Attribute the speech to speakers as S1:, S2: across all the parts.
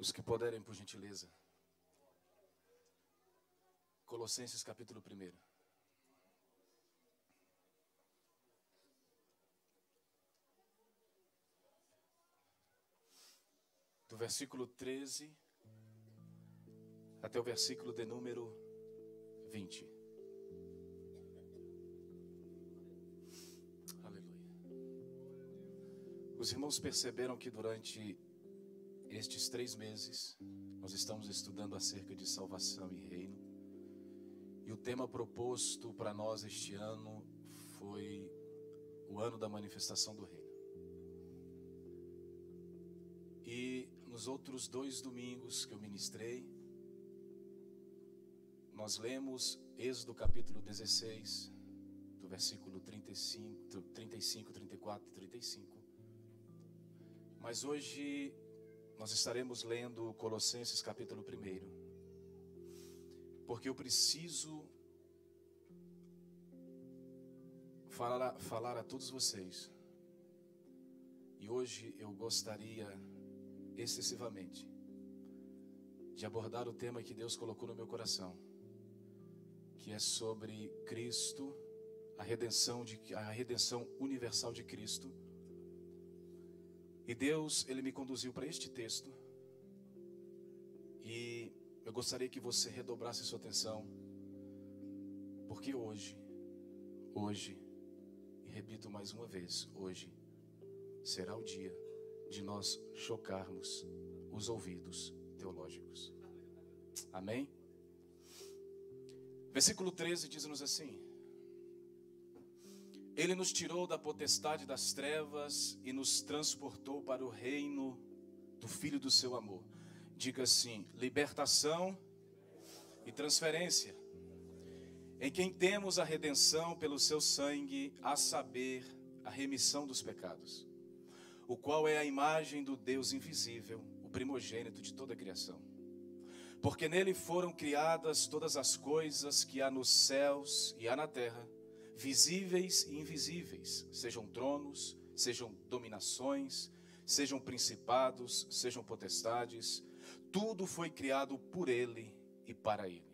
S1: Os que puderem, por gentileza. Colossenses capítulo 1. Do versículo 13 até o versículo de número 20. Aleluia. Os irmãos perceberam que durante estes 3 meses nós estamos estudando acerca de salvação e reino. E o tema proposto para nós este ano foi o ano da manifestação do reino. E nos outros 2 domingos que eu ministrei, nós lemos Êxodo capítulo 16, do versículo 35, 34 e 35. Mas hoje nós estaremos lendo Colossenses capítulo 1. Porque eu preciso falar a todos vocês. E hoje eu gostaria excessivamente de abordar o tema que Deus colocou no meu coração, que é sobre Cristo, a redenção universal de Cristo. E Deus, Ele me conduziu para este texto. E eu gostaria que você redobrasse sua atenção, porque hoje, e repito mais uma vez, hoje será o dia de nós chocarmos os ouvidos teológicos. Amém? Versículo 13 diz-nos assim: Ele nos tirou da potestade das trevas e nos transportou para o reino do Filho do seu amor. Diga assim: libertação e transferência, em quem temos a redenção pelo seu sangue, a saber, a remissão dos pecados, o qual é a imagem do Deus invisível, o primogênito de toda a criação. Porque nele foram criadas todas as coisas que há nos céus e há na terra, visíveis e invisíveis, sejam tronos, sejam dominações, sejam principados, sejam potestades. Tudo foi criado por Ele e para Ele.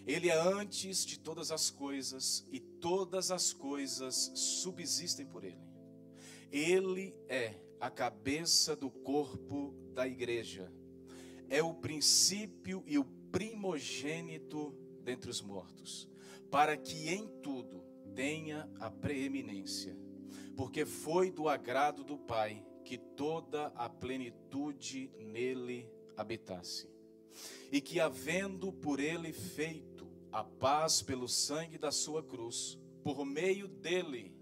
S1: Ele é antes de todas as coisas e todas as coisas subsistem por Ele. Ele é a cabeça do corpo da igreja. É o princípio e o primogênito dentre os mortos, para que em tudo tenha a preeminência. Porque foi do agrado do Pai que toda a plenitude nele habitasse, e que, havendo por ele feito a paz pelo sangue da sua cruz, por meio dele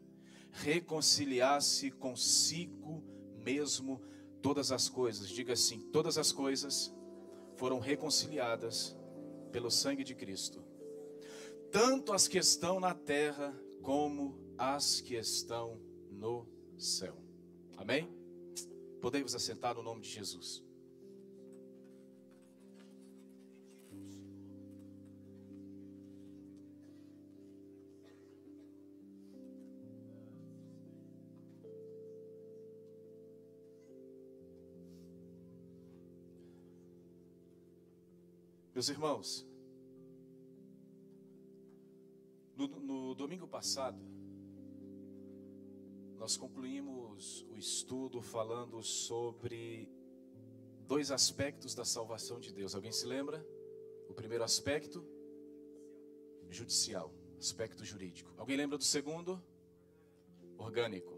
S1: reconciliasse consigo mesmo todas as coisas. Diga assim: todas as coisas foram reconciliadas pelo sangue de Cristo, tanto as que estão na terra como as que estão no céu. Amém? Podemos assentar no nome de Jesus. Meus irmãos, no domingo passado, nós concluímos o estudo falando sobre 2 aspectos da salvação de Deus. Alguém se lembra? O primeiro aspecto, judicial, aspecto jurídico. Alguém lembra do segundo? Orgânico.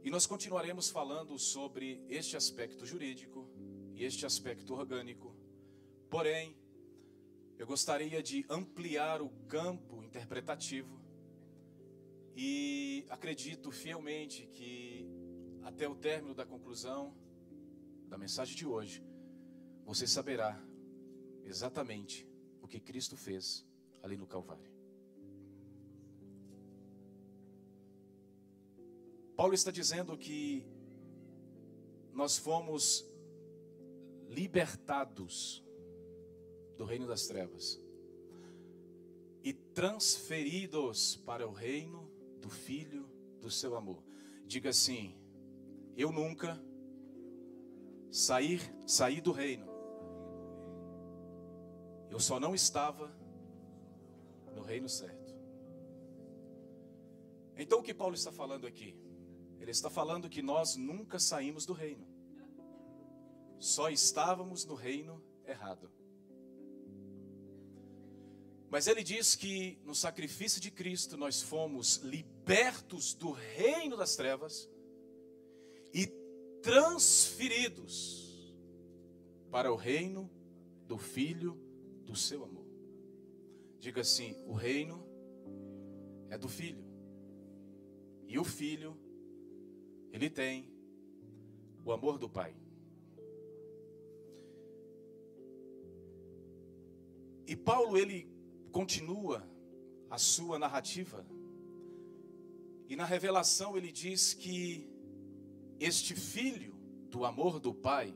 S1: E nós continuaremos falando sobre este aspecto jurídico e este aspecto orgânico. Porém, eu gostaria de ampliar o campo interpretativo e acredito fielmente que até o término da conclusão da mensagem de hoje, você saberá exatamente o que Cristo fez ali no Calvário. Paulo está dizendo que nós fomos libertados do reino das trevas e transferidos para o reino do Filho do seu amor. Diga assim: eu nunca saí do reino. Eu só não estava no reino certo. Então o que Paulo está falando aqui? Ele está falando que nós nunca saímos do reino. Só estávamos no reino errado. Mas ele diz que no sacrifício de Cristo nós fomos libertos do reino das trevas e transferidos para o reino do Filho do seu amor. Diga assim: o reino é do Filho. E o Filho, ele tem o amor do Pai. E Paulo, ele continua a sua narrativa. E na revelação ele diz que este Filho do amor do Pai,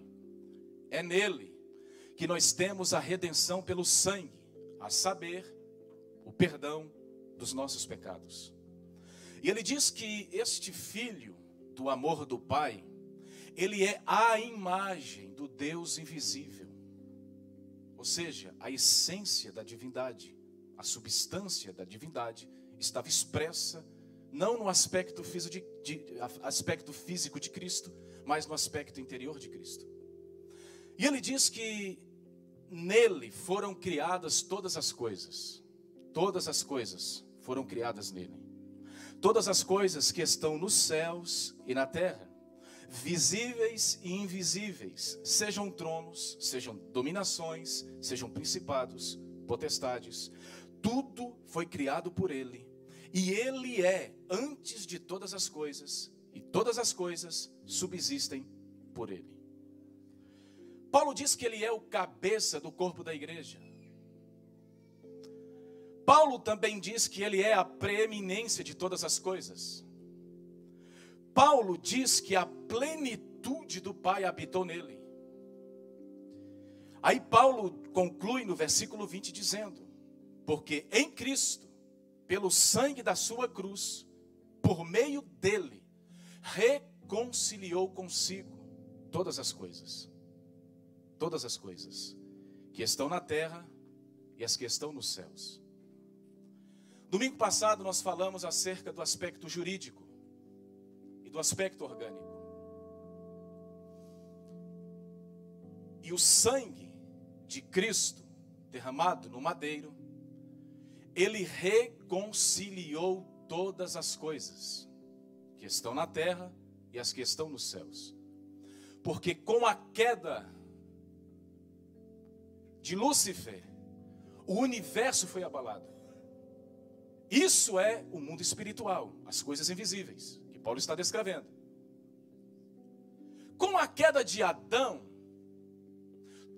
S1: é nele que nós temos a redenção pelo sangue, a saber, o perdão dos nossos pecados. E ele diz que este Filho do amor do Pai, ele é a imagem do Deus invisível. Ou seja, a essência da divindade, a substância da divindade estava expressa não no aspecto físico de Cristo, mas no aspecto interior de Cristo. E ele diz que nele foram criadas todas as coisas. Todas as coisas foram criadas nele. Todas as coisas que estão nos céus e na terra, visíveis e invisíveis, sejam tronos, sejam dominações, sejam principados, potestades, tudo foi criado por ele, e ele é antes de todas as coisas, e todas as coisas subsistem por ele. Paulo diz que ele é o cabeça do corpo da igreja. Paulo também diz que ele é a preeminência de todas as coisas. Paulo diz que a plenitude do Pai habitou nele. Aí Paulo conclui no versículo 20 dizendo: porque em Cristo, pelo sangue da sua cruz, por meio dele, reconciliou consigo todas as coisas que estão na terra e as que estão nos céus. Domingo passado nós falamos acerca do aspecto jurídico e do aspecto orgânico. E o sangue de Cristo derramado no madeiro, ele reconciliou todas as coisas que estão na terra e as que estão nos céus. Porque com a queda de Lúcifer, o universo foi abalado. Isso é o mundo espiritual, as coisas invisíveis, que Paulo está descrevendo. Com a queda de Adão,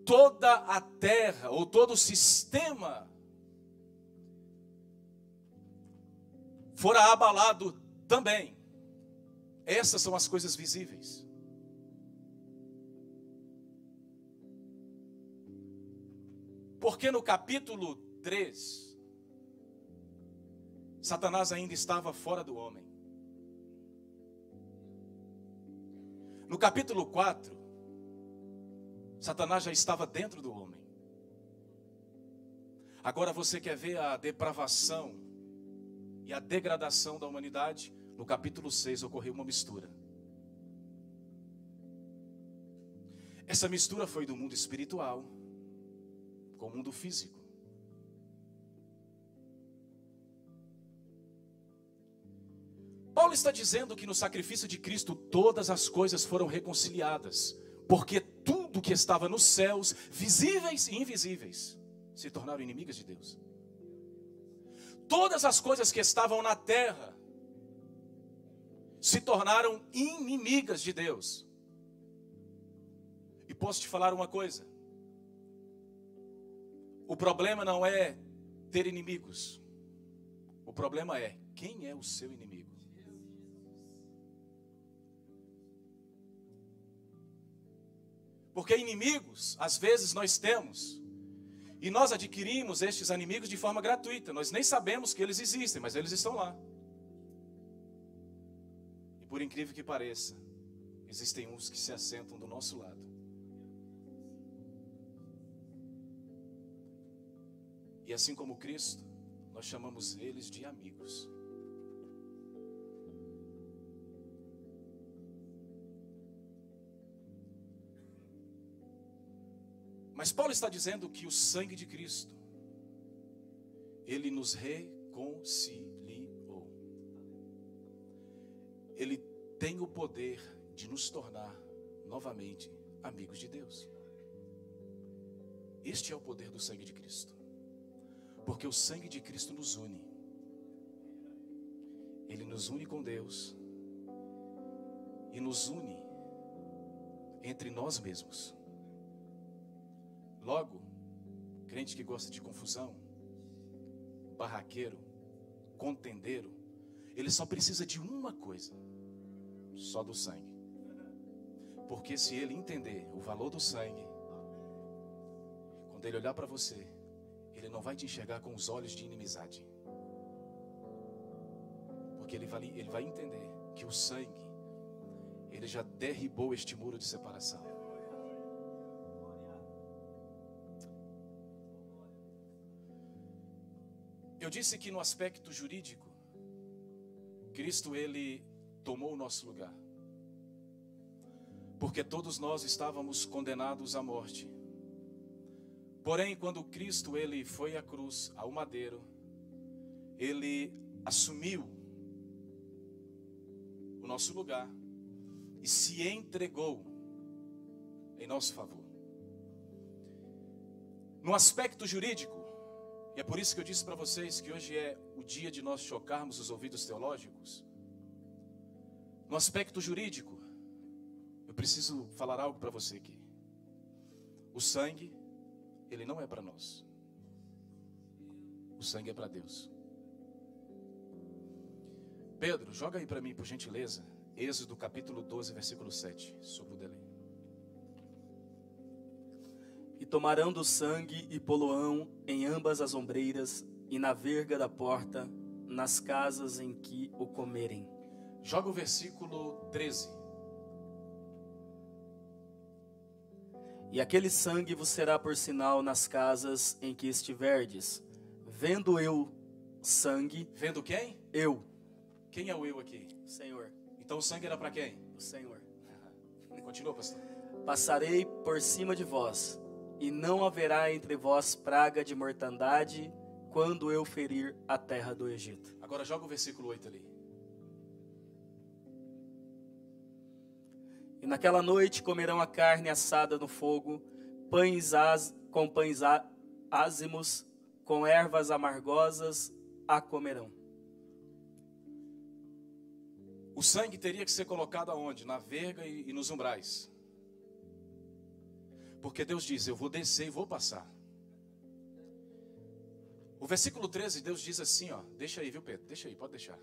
S1: toda a terra, ou todo o sistema, fora abalado também. Essas são as coisas visíveis. Porque no capítulo 3, Satanás ainda estava fora do homem. No capítulo 4, Satanás já estava dentro do homem. Agora você quer ver a depravação e a degradação da humanidade? No capítulo 6 ocorreu uma mistura. Essa mistura foi do mundo espiritual com o mundo físico. Paulo está dizendo que no sacrifício de Cristo todas as coisas foram reconciliadas, porque tudo que estava nos céus, visíveis e invisíveis, se tornaram inimigas de Deus. Todas as coisas que estavam na terra se tornaram inimigas de Deus. E posso te falar uma coisa: o problema não é ter inimigos, o problema é quem é o seu inimigo. Porque inimigos, às vezes nós temos, e nós adquirimos estes inimigos de forma gratuita. Nós nem sabemos que eles existem, mas eles estão lá. E por incrível que pareça, existem uns que se assentam do nosso lado E assim como Cristo, nós chamamos eles de amigos. Mas Paulo está dizendo que o sangue de Cristo, ele nos reconciliou. Ele tem o poder de nos tornar novamente amigos de Deus. Este é o poder do sangue de Cristo. Porque o sangue de Cristo nos une. Ele nos une com Deus. E nos une entre nós mesmos. Logo, crente que gosta de confusão, barraqueiro, contendeiro, ele só precisa de uma coisa, só do sangue. Porque se ele entender o valor do sangue, quando ele olhar para você, ele não vai te enxergar com os olhos de inimizade. Porque ele vai entender que o sangue, ele já derribou este muro de separação. Eu disse que no aspecto jurídico, Cristo, ele tomou o nosso lugar. Porque todos nós estávamos condenados à morte. Porém, quando Cristo, ele foi à cruz, ao madeiro, ele assumiu o nosso lugar e se entregou em nosso favor. No aspecto jurídico, e é por isso que eu disse para vocês que hoje é o dia de nós chocarmos os ouvidos teológicos. No aspecto jurídico, eu preciso falar algo para você aqui. O sangue, ele não é para nós. O sangue é para Deus. Pedro, joga aí para mim, por gentileza, Êxodo capítulo 12, versículo 7, sobre o delay.
S2: E tomarão do sangue e poloão em ambas as ombreiras e na verga da porta, nas casas em que o comerem.
S1: Joga o versículo 13.
S2: E aquele sangue vos será por sinal nas casas em que estiverdes. Vendo eu sangue...
S1: Vendo quem?
S2: Eu.
S1: Quem é o eu aqui?
S2: Senhor.
S1: Então o sangue era para quem?
S2: O Senhor.
S1: Continua, pastor.
S2: Passarei por cima de vós, e não haverá entre vós praga de mortandade, quando eu ferir a terra do Egito.
S1: Agora joga o versículo 8 ali.
S2: E naquela noite comerão a carne assada no fogo, com pães ázimos, com ervas amargosas a comerão.
S1: O sangue teria que ser colocado aonde? Na verga e nos umbrais. Porque Deus diz, eu vou descer e vou passar. O versículo 13, Deus diz assim, ó, deixa aí, viu, Pedro? Deixa aí, pode deixar.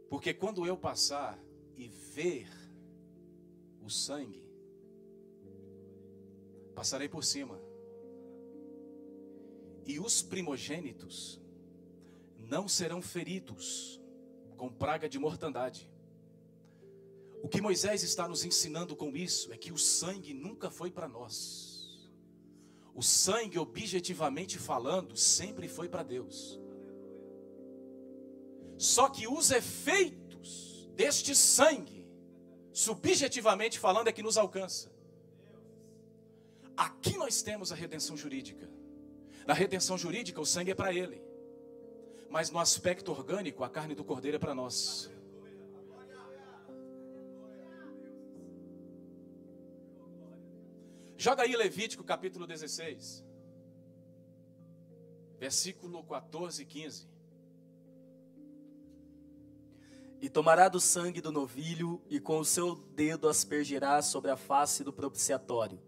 S1: Porque quando eu passar e ver o sangue, passarei por cima. E os primogênitos não serão feridos com praga de mortandade. O que Moisés está nos ensinando com isso é que o sangue nunca foi para nós. O sangue, objetivamente falando, sempre foi para Deus. Só que os efeitos deste sangue, subjetivamente falando, é que nos alcança. Aqui nós temos a redenção jurídica. Na redenção jurídica, o sangue é para ele. Mas no aspecto orgânico, a carne do cordeiro é para nós. Joga aí Levítico capítulo 16, versículo 14 e 15.
S2: E tomará do sangue do novilho e com o seu dedo aspergirá sobre a face do propiciatório,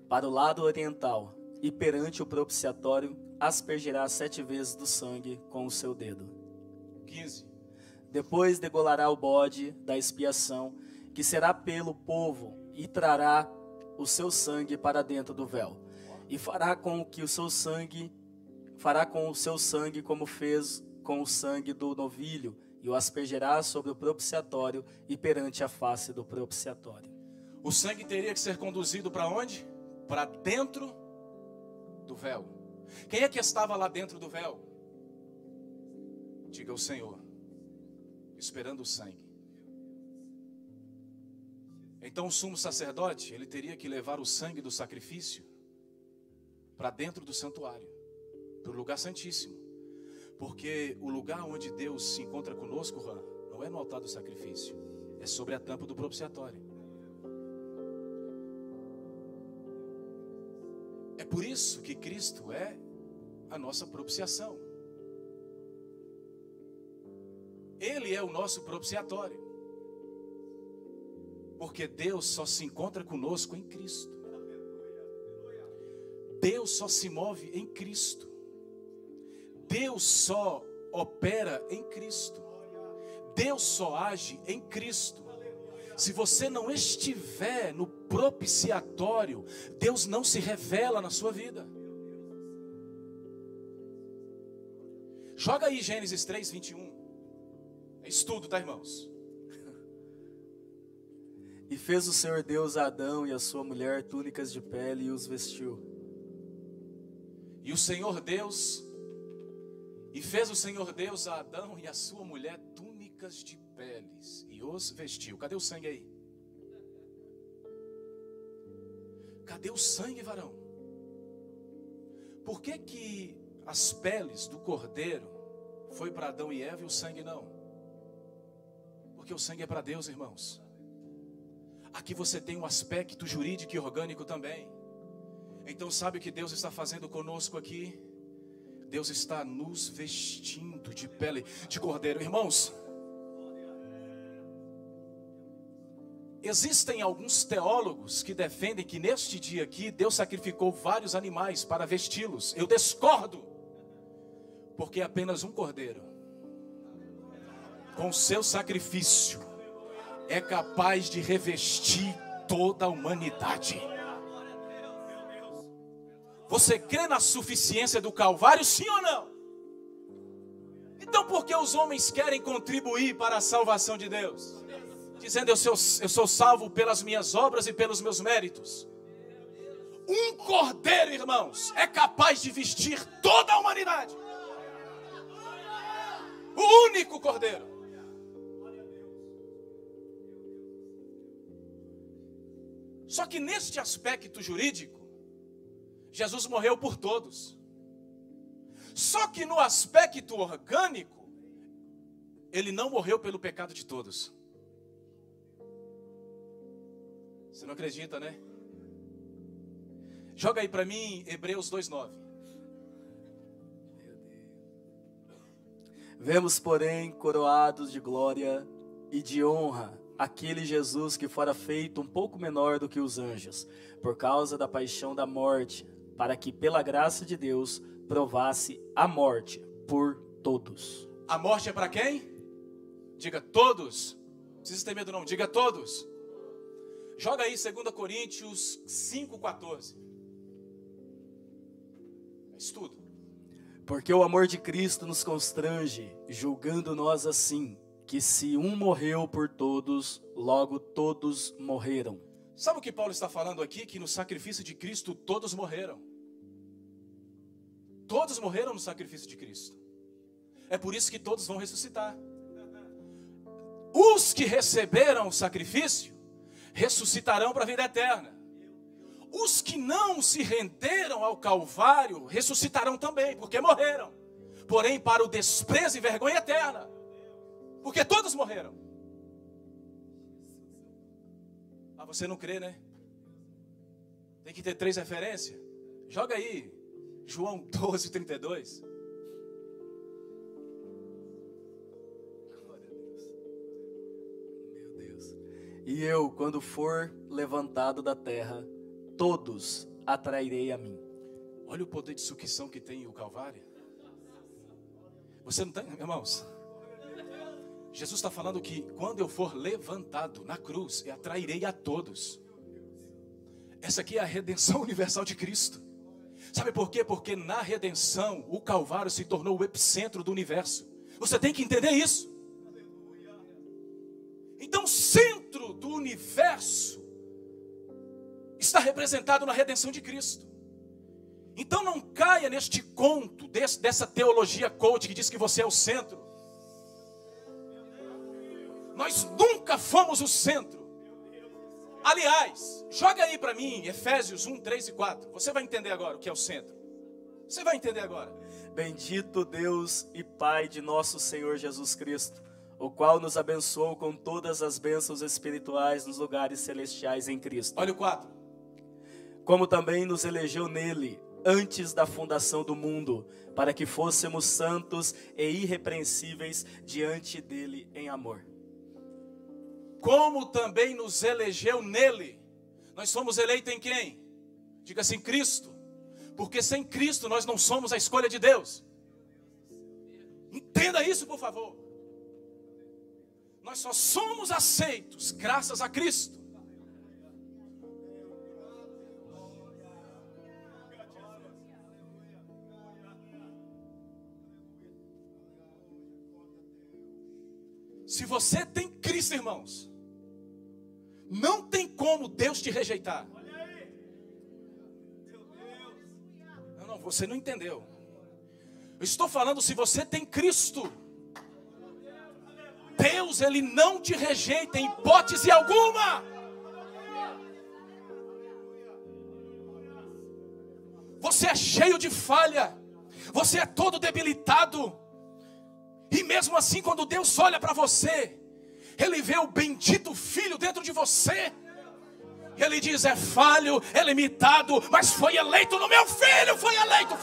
S2: para o lado oriental, e perante o propiciatório aspergirá 7 vezes do sangue com o seu dedo.
S1: 15.
S2: Depois degolará o bode da expiação, que será pelo povo, e trará o seu sangue para dentro do véu, e fará com o seu sangue como fez com o sangue do novilho, e o aspergerá sobre o propiciatório e perante a face do propiciatório.
S1: O sangue teria que ser conduzido para onde? Para dentro do véu. Quem é que estava lá dentro do véu? Diga o Senhor, esperando o sangue. Então o sumo sacerdote, ele teria que levar o sangue do sacrifício para dentro do santuário, para o lugar santíssimo. Porque o lugar onde Deus se encontra conosco, Juan, não é no altar do sacrifício, é sobre a tampa do propiciatório. É por isso que Cristo é a nossa propiciação. Ele é o nosso propiciatório. Porque Deus só se encontra conosco em Cristo. Deus só se move em Cristo. Deus só opera em Cristo. Deus só age em Cristo. Se você não estiver no propiciatório, Deus não se revela na sua vida. Joga aí Gênesis 3, 21. É estudo, tá, irmãos?
S2: E fez o Senhor Deus a Adão e a sua mulher túnicas de pele e os vestiu.
S1: E fez o Senhor Deus a Adão e a sua mulher túnicas de peles e os vestiu. Cadê o sangue aí? Cadê o sangue, varão? Por que que as peles do cordeiro foi para Adão e Eva e o sangue não? Porque o sangue é para Deus, irmãos. Aqui você tem um aspecto jurídico e orgânico também. Então sabe o que Deus está fazendo conosco aqui? Deus está nos vestindo de pele de cordeiro. Irmãos, existem alguns teólogos que defendem que neste dia aqui Deus sacrificou vários animais para vesti-los. Eu discordo, porque é apenas um cordeiro, com seu sacrifício, é capaz de revestir toda a humanidade. Você crê na suficiência do Calvário, sim ou não? Então por que os homens querem contribuir para a salvação de Deus? Dizendo, eu sou salvo pelas minhas obras e pelos meus méritos. Um cordeiro, irmãos, é capaz de vestir toda a humanidade. O único cordeiro. Só que neste aspecto jurídico, Jesus morreu por todos. Só que no aspecto orgânico, ele não morreu pelo pecado de todos. Você não acredita, né? Joga aí para mim Hebreus 2:9.
S2: Vemos, porém, coroados de glória e de honra aquele Jesus que fora feito um pouco menor do que os anjos, por causa da paixão da morte, para que pela graça de Deus provasse a morte por todos.
S1: A morte é para quem? Diga todos. Não precisa ter medo não, diga todos. Joga aí 2 Coríntios 5:14. Estudo.
S2: Porque o amor de Cristo nos constrange, julgando nós assim, que se um morreu por todos, logo todos morreram.
S1: Sabe o que Paulo está falando aqui? Que no sacrifício de Cristo todos morreram. Todos morreram no sacrifício de Cristo. É por isso que todos vão ressuscitar. Os que receberam o sacrifício ressuscitarão para a vida eterna. Os que não se renderam ao Calvário ressuscitarão também, porque morreram. Porém, para o desprezo e vergonha eterna. Porque todos morreram. Ah, você não crê, né? Tem que ter 3 referências. Joga aí, João 12:32.
S2: Meu Deus. E eu, quando for levantado da terra, todos atrairei a mim.
S1: Olha o poder de sucção que tem o Calvário. Você não tem, irmãos? Jesus está falando que quando eu for levantado na cruz, eu atrairei a todos. Essa aqui é a redenção universal de Cristo. Sabe por quê? Porque na redenção, o Calvário se tornou o epicentro do universo. Você tem que entender isso. Então o centro do universo está representado na redenção de Cristo. Então não caia neste conto, dessa teologia coach que diz que você é o centro. Nós nunca fomos o centro. Aliás, joga aí para mim Efésios 1, 3 e 4. Você vai entender agora o que é o centro. Você vai entender agora.
S2: Bendito Deus e Pai de nosso Senhor Jesus Cristo, o qual nos abençoou com todas as bênçãos espirituais nos lugares celestiais em Cristo.
S1: Olha o 4.
S2: Como também nos elegeu nele, antes da fundação do mundo, para que fôssemos santos e irrepreensíveis diante dele em amor.
S1: Como também nos elegeu nele. Nós somos eleitos em quem? Diga assim, Cristo. Porque sem Cristo nós não somos a escolha de Deus. Entenda isso, por favor. Nós só somos aceitos graças a Cristo. Se você tem Cristo, irmãos, não tem como Deus te rejeitar. Não, você não entendeu. Eu estou falando, se você tem Cristo, Deus, Ele não te rejeita em hipótese alguma. Você é cheio de falha, você é todo debilitado. E mesmo assim, quando Deus olha para você, Ele vê o bendito Filho dentro de você. Ele diz, é falho, é limitado, mas foi eleito no meu Filho, foi eleito.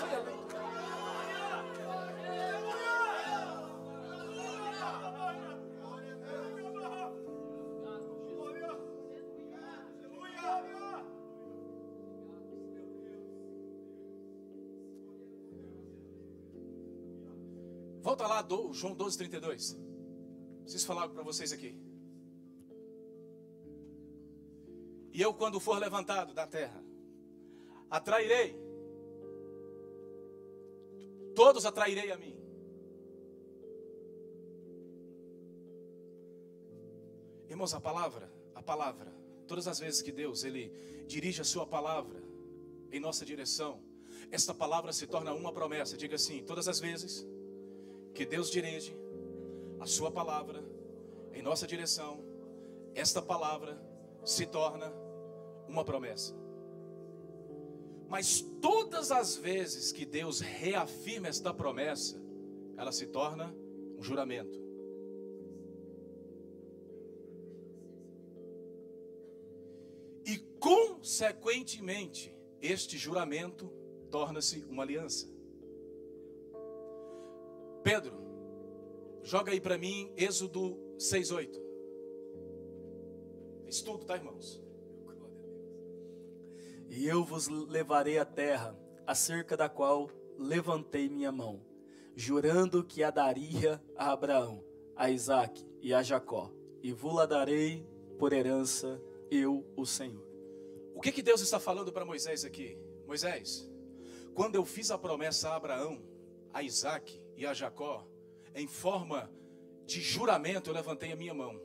S1: Volta lá, João 12, 32. Preciso falar algo para vocês aqui. E eu, quando for levantado da terra, atrairei, todos atrairei a mim. Irmãos, a palavra, todas as vezes que Deus, Ele dirige a sua palavra em nossa direção, esta palavra se torna uma promessa. Diga assim, todas as vezes que Deus dirige a sua palavra em nossa direção, esta palavra se torna uma promessa. Mas todas as vezes que Deus reafirma esta promessa, ela se torna um juramento. E consequentemente, este juramento torna-se uma aliança. Pedro, joga aí para mim Êxodo 6:8. Estudo, tá, irmãos?
S2: E eu vos levarei à terra, acerca da qual levantei minha mão, jurando que a daria a Abraão, a Isaque e a Jacó, e vou-la darei por herança, eu, o Senhor.
S1: O que Deus está falando para Moisés aqui? Moisés, quando eu fiz a promessa a Abraão, a Isaque e a Jacó, em forma de juramento, eu levantei a minha mão.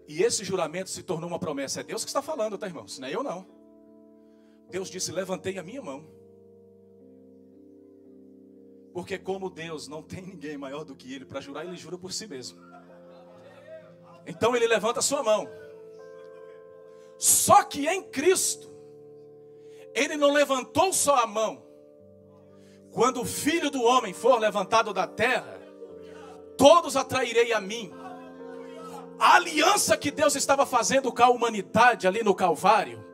S1: E esse juramento se tornou uma promessa. É Deus que está falando, tá, irmãos? Não é eu, não. Deus disse, levantei a minha mão. Porque como Deus não tem ninguém maior do que Ele para jurar, Ele jura por si mesmo. Então Ele levanta a sua mão. Só que em Cristo, Ele não levantou só a mão. Quando o Filho do Homem for levantado da terra, todos atrairei a mim. A aliança que Deus estava fazendo com a humanidade ali no Calvário,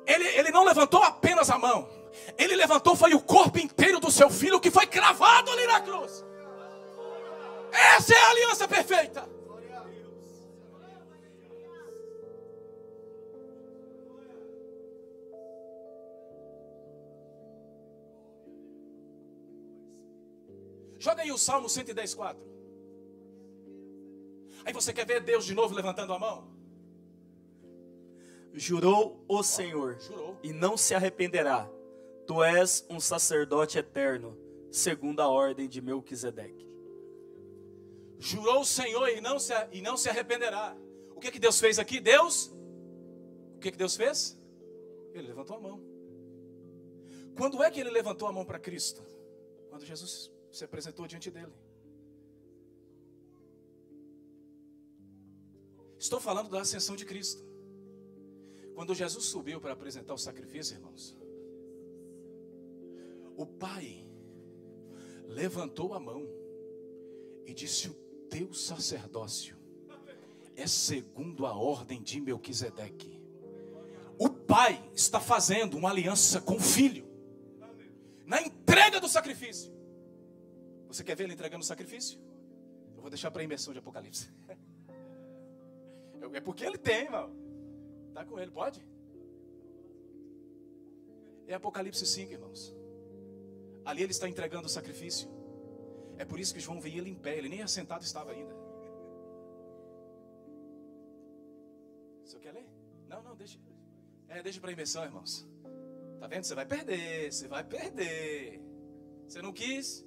S1: Ele não levantou apenas a mão. Ele levantou, foi o corpo inteiro do seu Filho que foi cravado ali na cruz. Essa é a aliança perfeita. Joga aí o Salmo 110:4. Aí você quer ver Deus de novo levantando a mão?
S2: Jurou o Senhor,
S1: Jurou.
S2: E não se arrependerá. Tu és um sacerdote eterno, segundo a ordem de Melquisedeque.
S1: Jurou o Senhor e não se arrependerá. O que Deus fez aqui? O que Deus fez? Ele levantou a mão. Quando é que ele levantou a mão para Cristo? Quando Jesus se apresentou diante dele. Estou falando da ascensão de Cristo. Quando Jesus subiu para apresentar o sacrifício, irmãos, o Pai levantou a mão e disse: o teu sacerdócio é segundo a ordem de Melquisedeque. O Pai está fazendo uma aliança com o Filho na entrega do sacrifício. Você quer ver ele entregando o sacrifício? Eu vou deixar para a imersão de Apocalipse. É porque ele tem, irmão. Está com ele, pode? É Apocalipse 5, irmãos. Ali ele está entregando o sacrifício. É por isso que João veio ele em pé. Ele nem assentado estava ainda. Você quer ler? Não, deixa. Deixa para a imersão, irmãos. Tá vendo? Você vai perder. Você não quis?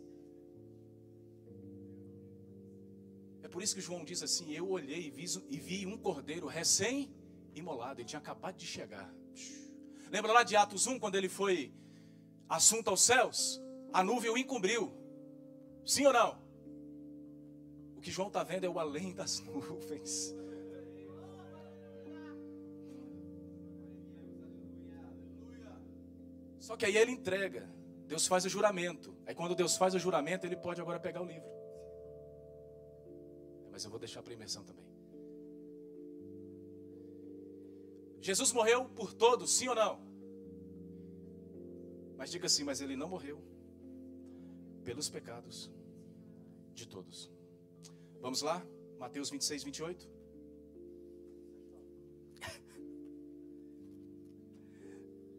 S1: É por isso que João diz assim: eu olhei e vi um cordeiro recém-imolado. Ele tinha acabado de chegar. Lembra lá de Atos 1, quando ele foi assunto aos céus? A nuvem o encobriu. Sim ou não? O que João está vendo é o além das nuvens. Só que aí ele entrega. Deus faz o juramento. Aí quando Deus faz o juramento, ele pode agora pegar o livro. Mas eu vou deixar para a imersão também. Jesus morreu por todos, sim ou não? Mas diga assim: mas ele não morreu pelos pecados de todos. Vamos lá? Mateus 26, 28.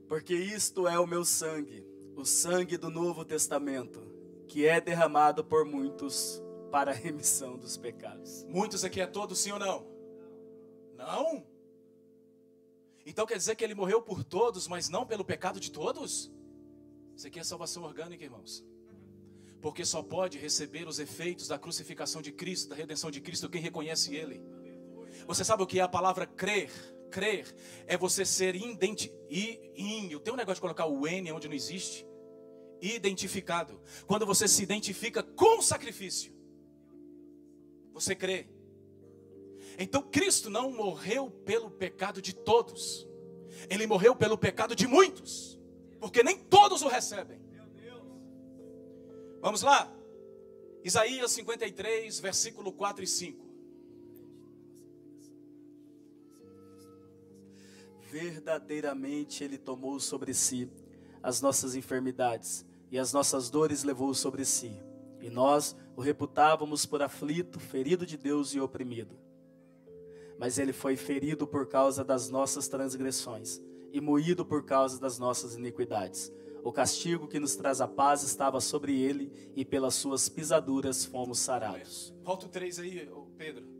S2: Porque isto é o meu sangue, o sangue do Novo Testamento, que é derramado por muitos para a remissão dos pecados.
S1: Muitos aqui é todos, sim ou não? Não? Então quer dizer que ele morreu por todos, mas não pelo pecado de todos? Isso aqui é salvação orgânica, irmãos. Porque só pode receber os efeitos da crucificação de Cristo, da redenção de Cristo, quem reconhece Ele. Você sabe o que é a palavra crer? Crer é você ser eu tenho um negócio de colocar o N onde não existe. Identificado. Quando você se identifica com o sacrifício, você crê. Então Cristo não morreu pelo pecado de todos. Ele morreu pelo pecado de muitos. Porque nem todos o recebem. Vamos lá? Isaías 53, versículo 4 e 5.
S2: Verdadeiramente Ele tomou sobre si as nossas enfermidades e as nossas dores levou sobre si. E nós o reputávamos por aflito, ferido de Deus e oprimido. Mas Ele foi ferido por causa das nossas transgressões e moído por causa das nossas iniquidades. O castigo que nos traz a paz estava sobre Ele e pelas suas pisaduras fomos sarados.
S1: Volta o 3 aí, Pedro.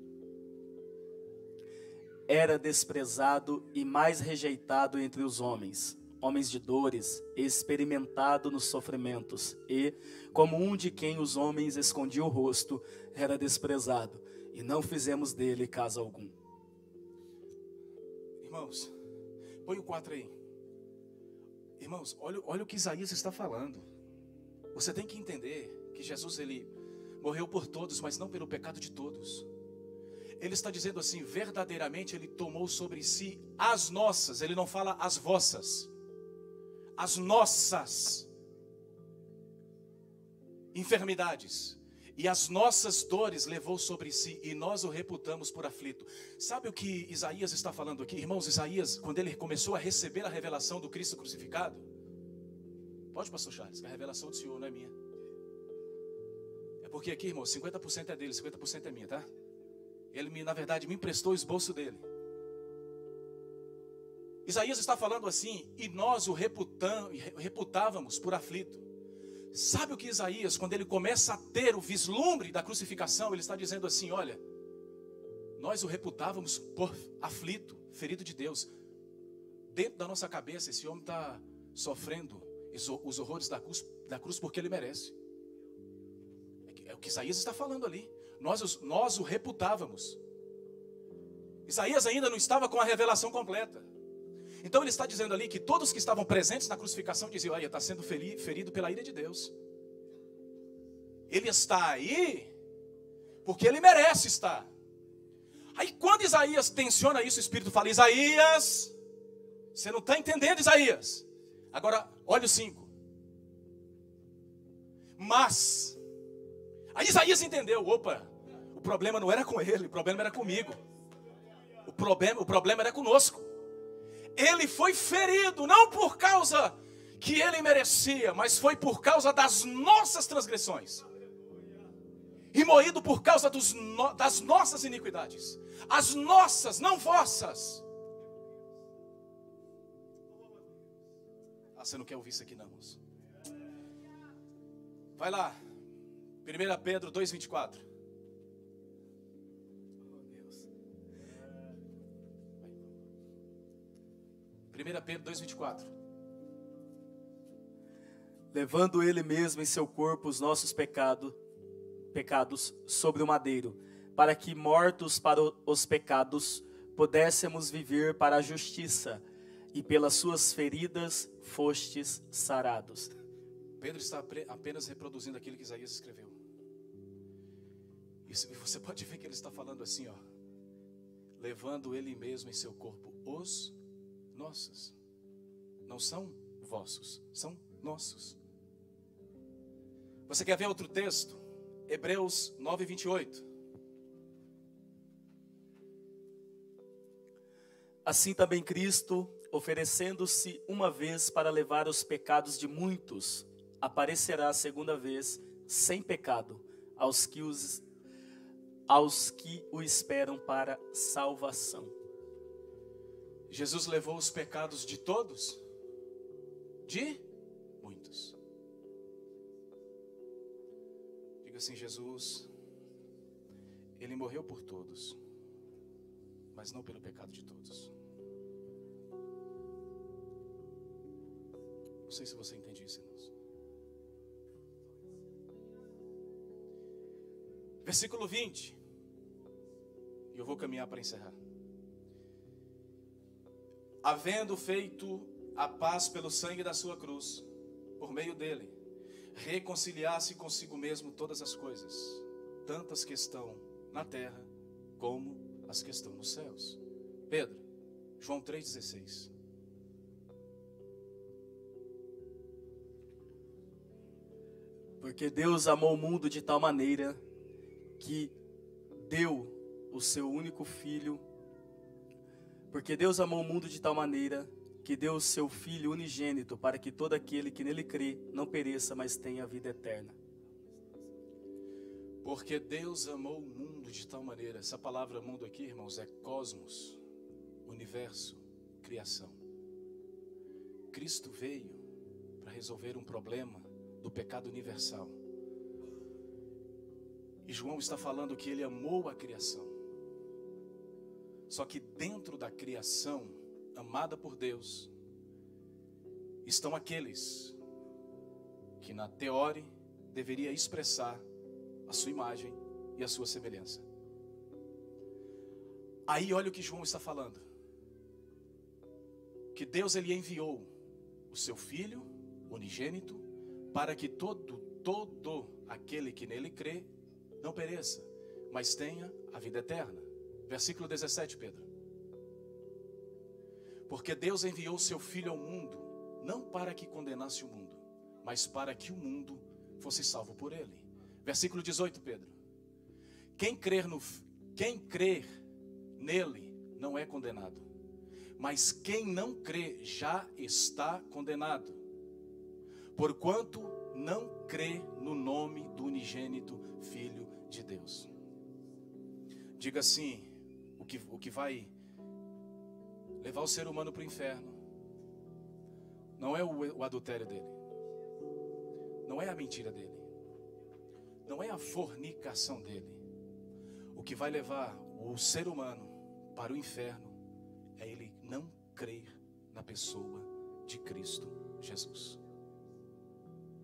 S2: Era desprezado e mais rejeitado entre os homens, homens de dores, experimentado nos sofrimentos, e, como um de quem os homens escondiam o rosto, era desprezado, e não fizemos dele caso algum.
S1: Irmãos, põe o 4 aí. Irmãos, olha o que Isaías está falando. Você tem que entender que Jesus, ele morreu por todos, mas não pelo pecado de todos. Ele está dizendo assim: verdadeiramente Ele tomou sobre si as nossas. Ele não fala as vossas. As nossas enfermidades e as nossas dores levou sobre si, e nós o reputamos por aflito. Sabe o que Isaías está falando aqui? Irmãos, Isaías, quando ele começou a receber a revelação do Cristo crucificado, pode, pastor Charles, que a revelação do Senhor não é minha. É porque aqui, irmão, 50% é dele, 50% é minha, tá? Ele, na verdade, me emprestou o esboço dele. Isaías está falando assim: e nós o reputávamos por aflito. Sabe o que Isaías, quando ele começa a ter o vislumbre da crucificação, ele está dizendo assim: olha, nós o reputávamos por aflito, ferido de Deus. Dentro da nossa cabeça, esse homem está sofrendo os horrores da cruz porque ele merece. É o que Isaías está falando ali. Nós o reputávamos. Isaías ainda não estava com a revelação completa. Então ele está dizendo ali que todos que estavam presentes na crucificação diziam: olha, está sendo ferido pela ira de Deus. Ele está aí porque ele merece estar. Aí quando Isaías tensiona isso, o Espírito fala: Isaías, você não está entendendo, Isaías. Agora, olha o 5. Mas, aí Isaías entendeu: opa, o problema não era com ele, o problema era comigo. O problema era conosco. Ele foi ferido, não por causa que ele merecia, mas foi por causa das nossas transgressões. E moído por causa das nossas iniquidades. As nossas, não vossas. Ah, você não quer ouvir isso aqui não, moço? Vai lá. 1 Pedro 2,24. 1 Pedro 2,24.
S2: Levando ele mesmo em seu corpo os nossos pecados sobre o madeiro, para que, mortos para os pecados, pudéssemos viver para a justiça, e pelas suas feridas fostes sarados.
S1: Pedro está apenas reproduzindo aquilo que Isaías escreveu. E você pode ver que ele está falando assim, ó: levando ele mesmo em seu corpo os nossos. Não são vossos, são nossos. Você quer ver outro texto? Hebreus 9:28.
S2: Assim também Cristo, oferecendo-se uma vez para levar os pecados de muitos, aparecerá a segunda vez sem pecado aos que o esperam para salvação.
S1: Jesus levou os pecados de todos? De muitos. Diga assim: Jesus, ele morreu por todos, mas não pelo pecado de todos. Não sei se você entende isso, irmãos. Versículo 20. E eu vou caminhar para encerrar. Havendo feito a paz pelo sangue da sua cruz, por meio dele, reconciliar-se consigo mesmo todas as coisas, tanto as que estão na terra, como as que estão nos céus. Pedro, João 3,16.
S2: Porque Deus amou o mundo de tal maneira que deu o seu único filho. Porque Deus amou o mundo de tal maneira que deu o seu Filho unigênito, para que todo aquele que nele crê não pereça, mas tenha a vida eterna.
S1: Porque Deus amou o mundo de tal maneira. Essa palavra mundo aqui, irmãos, é cosmos, universo, criação. Cristo veio para resolver um problema do pecado universal. E João está falando que ele amou a criação. Só que dentro da criação, amada por Deus, estão aqueles que na teoria deveria expressar a sua imagem e a sua semelhança. Aí olha o que João está falando. Que Deus ele enviou o seu Filho unigênito para que todo aquele que nele crê não pereça, mas tenha a vida eterna. Versículo 17, Pedro. Porque Deus enviou o seu Filho ao mundo, não para que condenasse o mundo, mas para que o mundo fosse salvo por ele. Versículo 18, Pedro. Quem crer nele não é condenado, mas quem não crê já está condenado, porquanto não crê no nome do unigênito Filho de Deus. Diga assim: o que vai levar o ser humano para o inferno não é o adultério dele, não é a mentira dele, não é a fornicação dele. O que vai levar o ser humano para o inferno é ele não crer na pessoa de Cristo Jesus.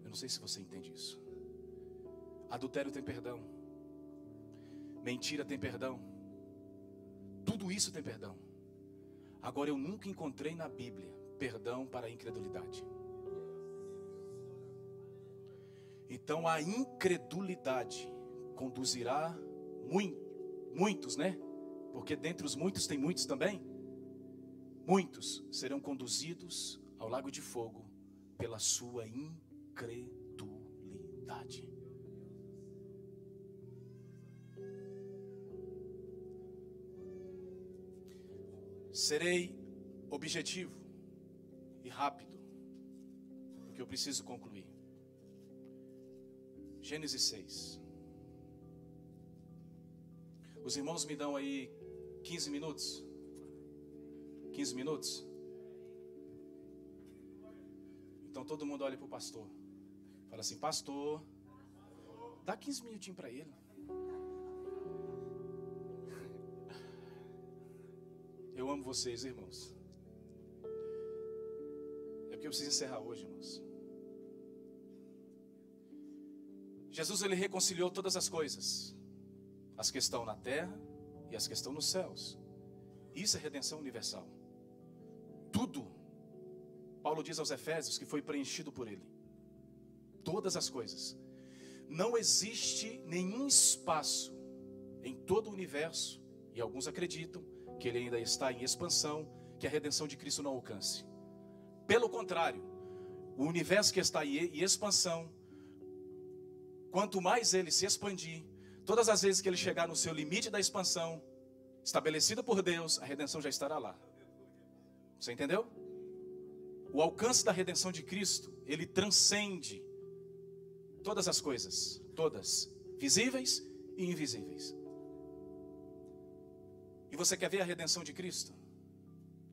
S1: Eu não sei se você entende isso. Adultério tem perdão, mentira tem perdão, tudo isso tem perdão. Agora, eu nunca encontrei na Bíblia perdão para a incredulidade. Então, a incredulidade conduzirá muitos, né? Porque dentre os muitos tem muitos também. Muitos serão conduzidos ao lago de fogo pela sua incredulidade. Serei objetivo e rápido, porque eu preciso concluir. Gênesis 6. Os irmãos me dão aí 15 minutos? 15 minutos? Então todo mundo olha para o pastor. Fala assim: pastor, dá 15 minutinhos para ele. Eu amo vocês, irmãos. É porque eu preciso encerrar hoje, irmãos. Jesus, ele reconciliou todas as coisas. As que estão na terra e as que estão nos céus. Isso é redenção universal. Tudo. Paulo diz aos Efésios que foi preenchido por ele. Todas as coisas. Não existe nenhum espaço em todo o universo, e alguns acreditam que ele ainda está em expansão, que a redenção de Cristo não alcance. Pelo contrário, o universo que está em expansão, quanto mais ele se expandir, todas as vezes que ele chegar no seu limite da expansão, estabelecida por Deus, a redenção já estará lá. Você entendeu? O alcance da redenção de Cristo, ele transcende todas as coisas, todas, visíveis e invisíveis. E você quer ver a redenção de Cristo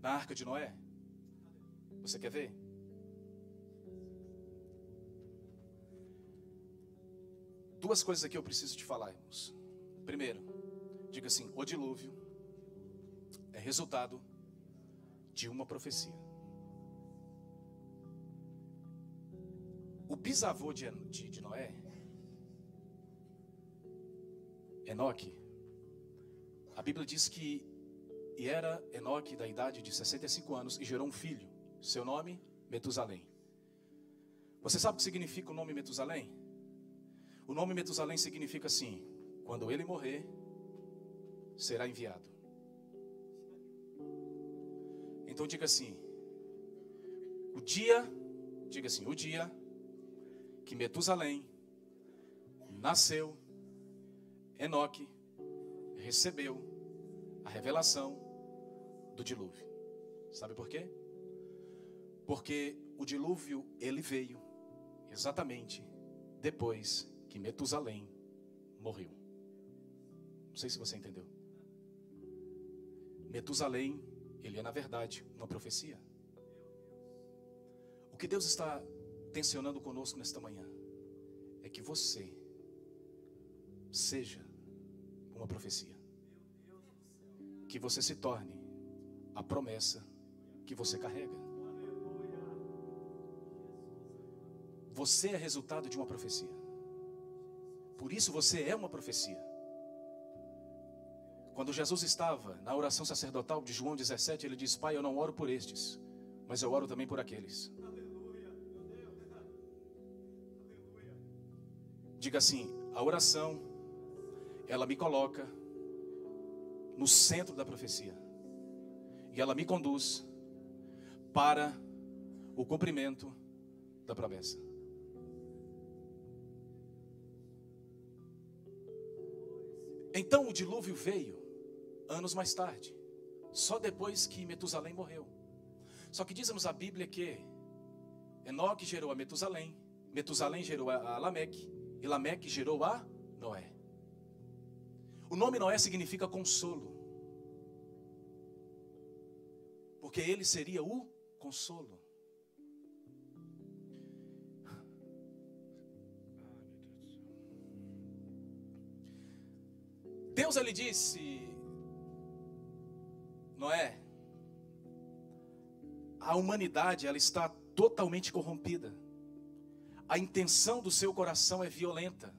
S1: na Arca de Noé? Você quer ver? Duas coisas aqui eu preciso te falar, irmãos. Primeiro, diga assim: o dilúvio é resultado de uma profecia. O bisavô de Noé, Enoque, a Bíblia diz que era Enoque da idade de 65 anos e gerou um filho. Seu nome, Metusalém. Você sabe o que significa o nome Metusalém? O nome Metusalém significa assim: quando ele morrer, será enviado. Então diga assim: o dia que Metusalém nasceu, Enoque recebeu a revelação do dilúvio. Sabe por quê? Porque o dilúvio, ele veio exatamente depois que Metusalém morreu. Não sei se você entendeu. Metusalém, ele é na verdade uma profecia. O que Deus está tensionando conosco nesta manhã é que você seja uma profecia. Que você se torne a promessa que você carrega. Você é resultado de uma profecia. Por isso você é uma profecia. Quando Jesus estava na oração sacerdotal de João 17, ele diz: Pai, eu não oro por estes, mas eu oro também por aqueles. Diga assim: a oração, ela me coloca no centro da profecia. E ela me conduz para o cumprimento da promessa. Então o dilúvio veio anos mais tarde, só depois que Metusalém morreu. Só que diz-nos a Bíblia que Enoque gerou a Metusalém, Metusalém gerou a Lameque, e Lameque gerou a Noé. O nome Noé significa consolo, porque ele seria o consolo. Deus, ele disse: Noé, a humanidade, ela está totalmente corrompida. A intenção do seu coração é violenta.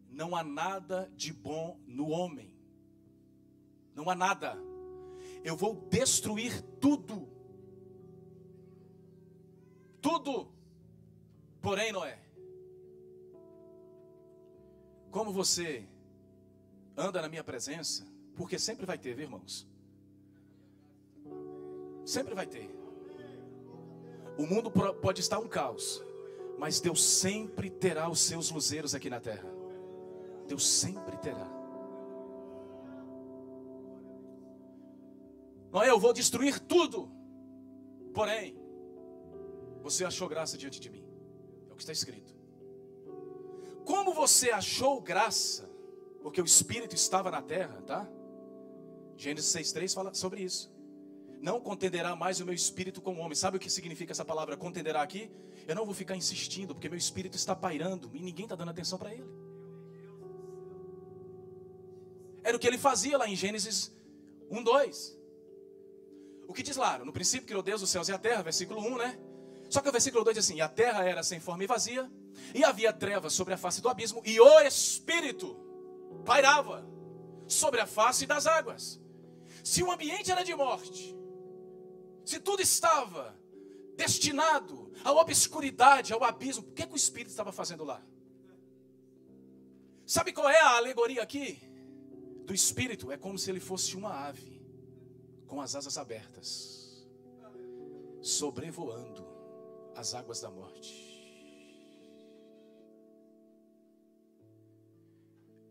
S1: Não há nada de bom no homem. Não há nada. eu vou destruir tudo. Tudo. Porém, Noé, como você anda na minha presença, porque sempre vai ter, viu, irmãos? Sempre vai ter. O mundo pode estar um caos, mas Deus sempre terá os seus luzeiros aqui na terra. Deus sempre terá. Noé, eu vou destruir tudo. Porém, você achou graça diante de mim. É o que está escrito. Como você achou graça? Porque o Espírito estava na terra, tá? Gênesis 6:3 fala sobre isso. Não contenderá mais o meu espírito com o homem. Sabe o que significa essa palavra contenderá aqui? Eu não vou ficar insistindo, porque meu espírito está pairando e ninguém está dando atenção para ele. Era o que ele fazia lá em Gênesis 1:2. O que diz lá? No princípio criou Deus os céus e a terra, versículo 1, né? Só que o versículo 2 diz assim: e a terra era sem forma e vazia, e havia trevas sobre a face do abismo, e o Espírito pairava sobre a face das águas. Se o ambiente era de morte, se tudo estava destinado à obscuridade, ao abismo, o que o Espírito estava fazendo lá? Sabe qual é a alegoria aqui? Do Espírito é como se ele fosse uma ave com as asas abertas, sobrevoando as águas da morte.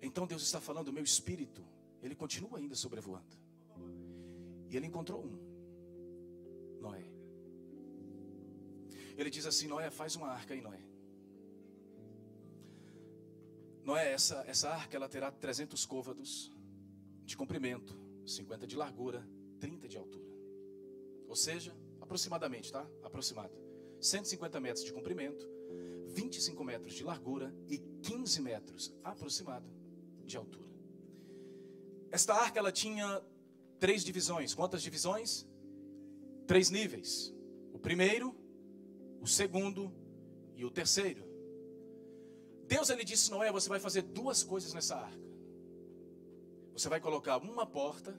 S1: Então Deus está falando, o meu espírito, ele continua ainda sobrevoando. E ele encontrou Noé. Ele diz assim: Noé, faz uma arca aí, Noé. Noé, essa arca, ela terá 300 côvados de comprimento, 50 de largura, 30 de altura. Ou seja, aproximadamente, tá? Aproximado. 150 metros de comprimento, 25 metros de largura e 15 metros, aproximado, de altura. Esta arca, ela tinha 3 divisões. Quantas divisões? 3 níveis. O primeiro, o segundo e o terceiro. Deus, ele disse: Noé, você vai fazer 2 coisas nessa arca. Você vai colocar uma porta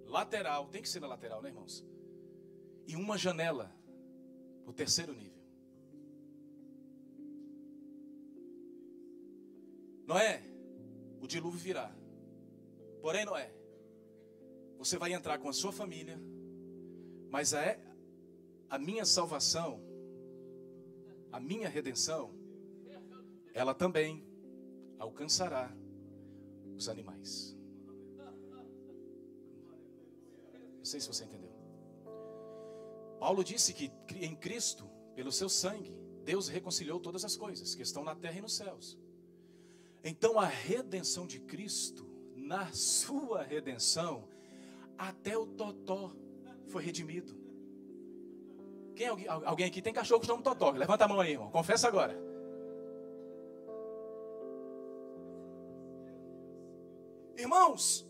S1: lateral, tem que ser na lateral, né, irmãos? E uma janela no terceiro nível. Noé, o dilúvio virá. Porém, Noé, você vai entrar com a sua família, mas a minha salvação, a minha redenção, ela também alcançará os animais. Não sei se você entendeu. Paulo disse que em Cristo, pelo seu sangue, Deus reconciliou todas as coisas que estão na terra e nos céus. Então a redenção de Cristo, na sua redenção, até o totó foi redimido. Alguém aqui tem cachorro que chama totó? Levanta a mão aí, irmão. Confessa agora. Irmãos,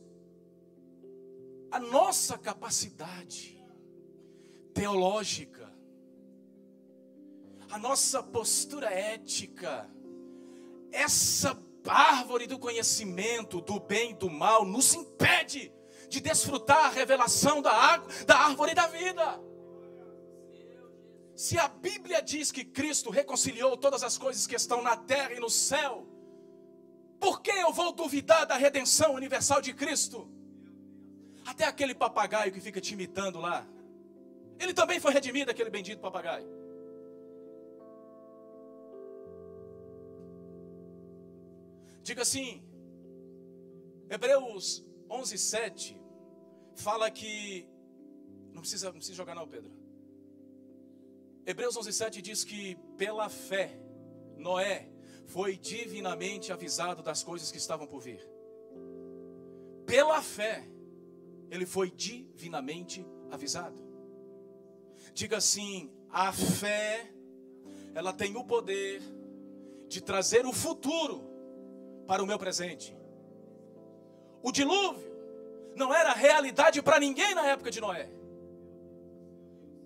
S1: a nossa capacidade teológica, a nossa postura ética, essa árvore do conhecimento do bem e do mal nos impede de desfrutar a revelação da árvore da vida. Se a Bíblia diz que Cristo reconciliou todas as coisas que estão na terra e no céu, por que eu vou duvidar da redenção universal de Cristo? Até aquele papagaio que fica te imitando lá, ele também foi redimido, aquele bendito papagaio. Diga assim, Hebreus 11:7 fala que, não precisa jogar não, Pedro. Hebreus 11:7 diz que pela fé, Noé foi divinamente avisado das coisas que estavam por vir. Pela fé, ele foi divinamente avisado. Diga assim, a fé, ela tem o poder de trazer o futuro para o meu presente. O dilúvio não era realidade para ninguém na época de Noé.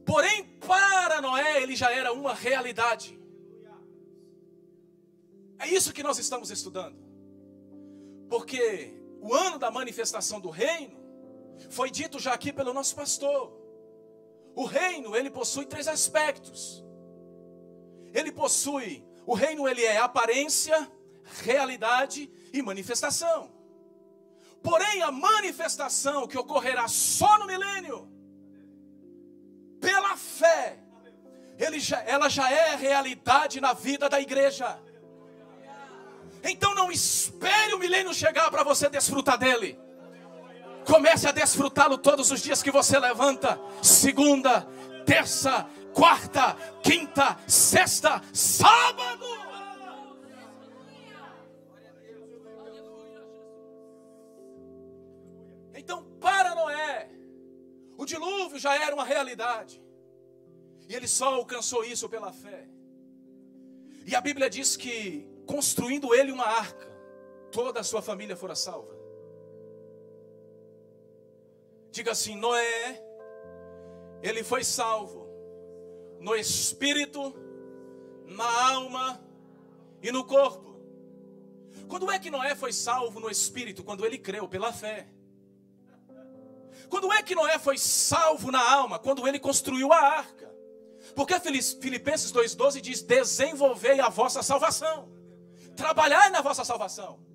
S1: Porém, para Noé, ele já era uma realidade. É isso que nós estamos estudando. Porque o ano da manifestação do reino Foi dito já aqui pelo nosso pastor. O reino, ele possui 3 aspectos. O reino ele é aparência, realidade e manifestação. Porém, a manifestação que ocorrerá só no milênio, pela fé, ela já é realidade na vida da igreja. Então não espere o milênio chegar para você desfrutar dele. Comece a desfrutá-lo todos os dias que você levanta. Segunda, terça, quarta, quinta, sexta, sábado. Então, para Noé, o dilúvio já era uma realidade. E ele só alcançou isso pela fé. E a Bíblia diz que, construindo ele uma arca, toda a sua família fora salva. Diga assim: Noé, ele foi salvo no espírito, na alma e no corpo. Quando é que Noé foi salvo no espírito? Quando ele creu pela fé. Quando é que Noé foi salvo na alma? Quando ele construiu a arca. Porque Filipenses 2,12 diz: desenvolvei a vossa salvação, trabalhai na vossa salvação.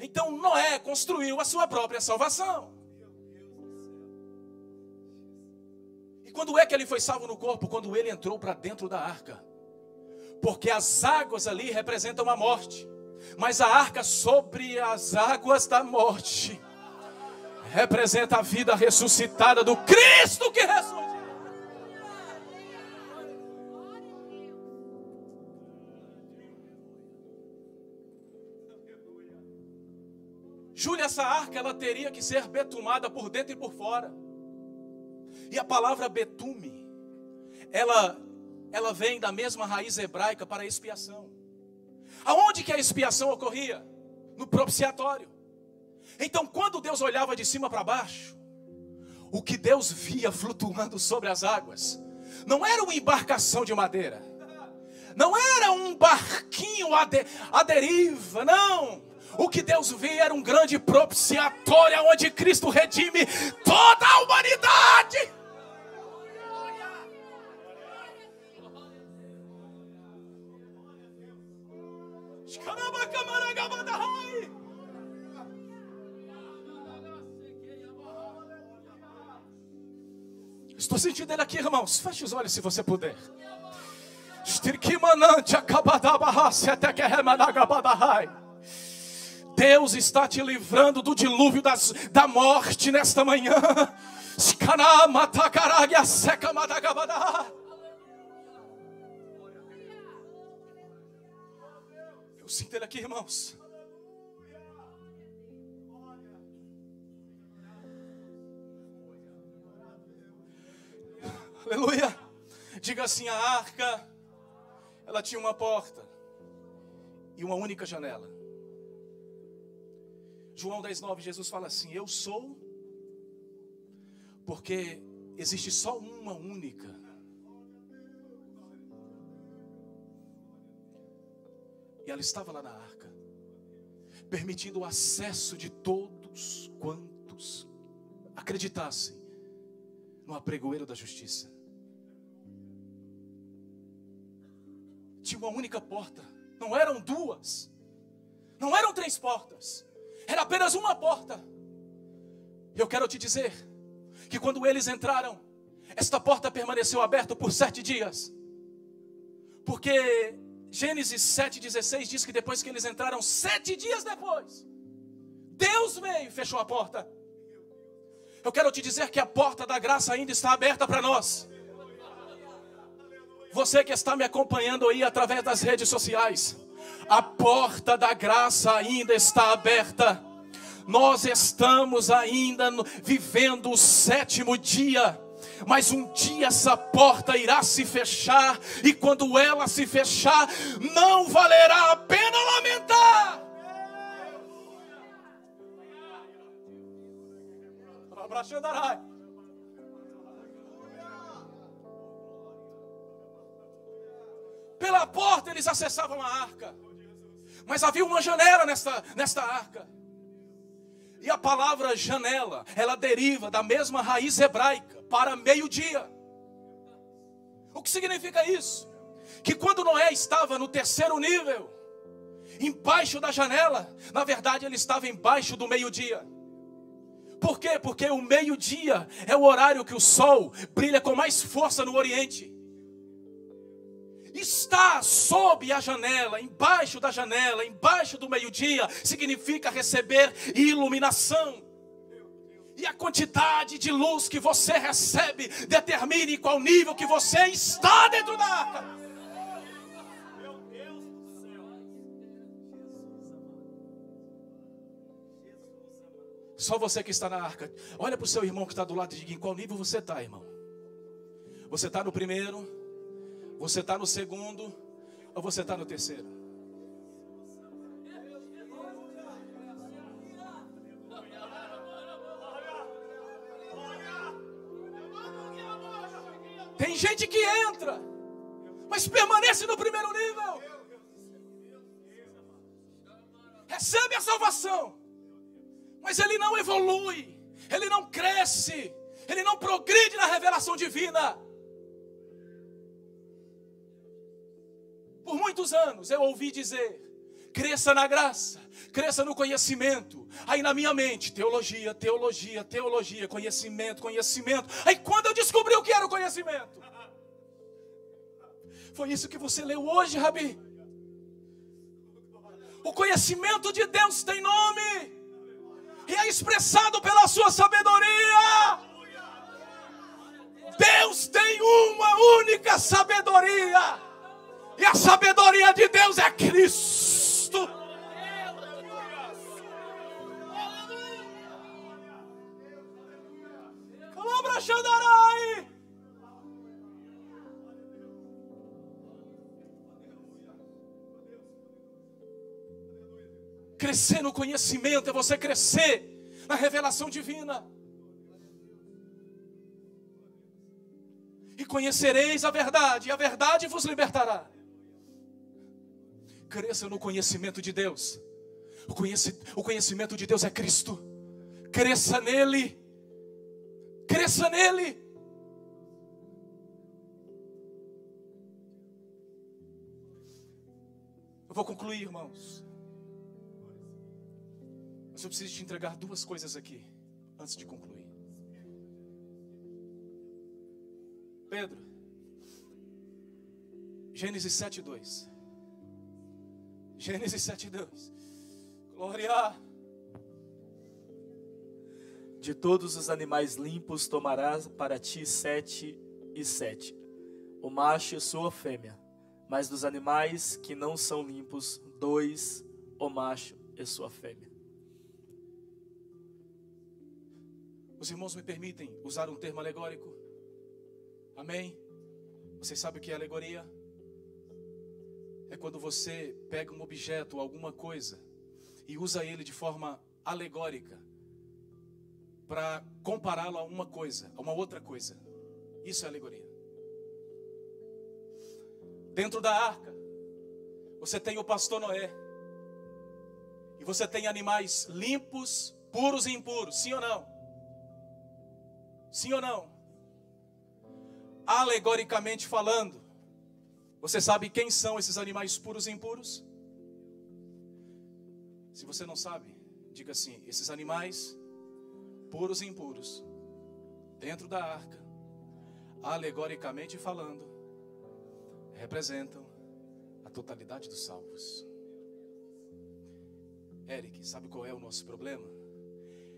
S1: Então Noé construiu a sua própria salvação. E quando é que ele foi salvo no corpo? Quando ele entrou para dentro da arca. Porque as águas ali representam a morte, mas a arca sobre as águas da morte representa a vida ressuscitada do Cristo que ressuscitou. Júlia, essa arca ela teria que ser betumada por dentro e por fora. E a palavra betume, ela vem da mesma raiz hebraica para expiação. Aonde que a expiação ocorria? No propiciatório. Então, quando Deus olhava de cima para baixo, o que Deus via flutuando sobre as águas não era uma embarcação de madeira, não era um barquinho à deriva, não. O que Deus via era um grande propiciatório, onde Cristo redime toda a humanidade. Estou sentindo ele aqui, irmãos. Feche os olhos se você puder. Deus está te livrando do dilúvio da morte nesta manhã. Eu sinto ele aqui, irmãos. Aleluia. Diga assim: a arca, ela tinha uma porta e uma única janela. João 10,9, Jesus fala assim: eu sou, porque existe só uma única. E ela estava lá na arca, permitindo o acesso de todos quantos acreditassem no apregoeiro da justiça. Tinha uma única porta, não eram duas, não eram 3 portas, era apenas uma porta. Eu quero te dizer que quando eles entraram, esta porta permaneceu aberta por 7 dias. Porque Gênesis 7,16 diz que depois que eles entraram, 7 dias depois, Deus veio e fechou a porta. Eu quero te dizer que a porta da graça ainda está aberta para nós. Você que está me acompanhando aí através das redes sociais, a porta da graça ainda está aberta. Nós estamos ainda vivendo o 7º dia. Mas um dia essa porta irá se fechar. E quando ela se fechar, não valerá a pena lamentar. Pela porta eles acessavam a arca, mas havia uma janela nesta arca. E a palavra janela, ela deriva da mesma raiz hebraica, para meio-dia. O que significa isso? Que quando Noé estava no terceiro nível, embaixo da janela, na verdade ele estava embaixo do meio-dia. Por quê? Porque o meio-dia é o horário que o sol brilha com mais força no Oriente. Estar sob a janela, embaixo da janela, embaixo do meio-dia, significa receber iluminação. E a quantidade de luz que você recebe determina em qual nível que você está dentro da arca. Meu Deus do céu. Só você que está na arca. Olha para o seu irmão que está do lado e diga: em qual nível você está, irmão? Você está no primeiro? Você está no segundo? Ou você está no terceiro? Tem gente que entra, mas permanece no primeiro nível. Recebe a salvação, mas ele não evolui, ele não cresce, ele não progride na revelação divina. Por muitos anos eu ouvi dizer: cresça na graça, cresça no conhecimento. Aí na minha mente, teologia, teologia, teologia, conhecimento, conhecimento. Aí quando eu descobri o que era o conhecimento, foi isso que você leu hoje, Rabi. O conhecimento de Deus tem nome e é expressado pela sua sabedoria. Deus tem uma única sabedoria. E a sabedoria de Deus é Cristo. Crescer no conhecimento é você crescer na revelação divina. E conhecereis a verdade, e a verdade vos libertará. Cresça no conhecimento de Deus. O conhecimento de Deus é Cristo. Cresça nele. Cresça nele. Eu vou concluir, irmãos. Mas eu preciso te entregar duas coisas aqui antes de concluir. Pedro, Gênesis 7:2. Gênesis 7:2. Glória.
S2: De todos os animais limpos tomarás para ti 7 e 7, o macho e sua fêmea. Mas dos animais que não são limpos, 2, o macho e sua fêmea.
S1: Os irmãos me permitem usar um termo alegórico? Amém? Vocês sabem o que é alegoria? É quando você pega um objeto ou alguma coisa e usa ele de forma alegórica para compará-lo a uma coisa, a uma outra coisa. Isso é alegoria. Dentro da arca, você tem o pastor Noé. E você tem animais limpos, puros e impuros. Sim ou não? Sim ou não? Alegoricamente falando, você sabe quem são esses animais puros e impuros? Se você não sabe, diga assim: esses animais puros e impuros, dentro da arca, alegoricamente falando, representam a totalidade dos salvos. Eric, sabe qual é o nosso problema?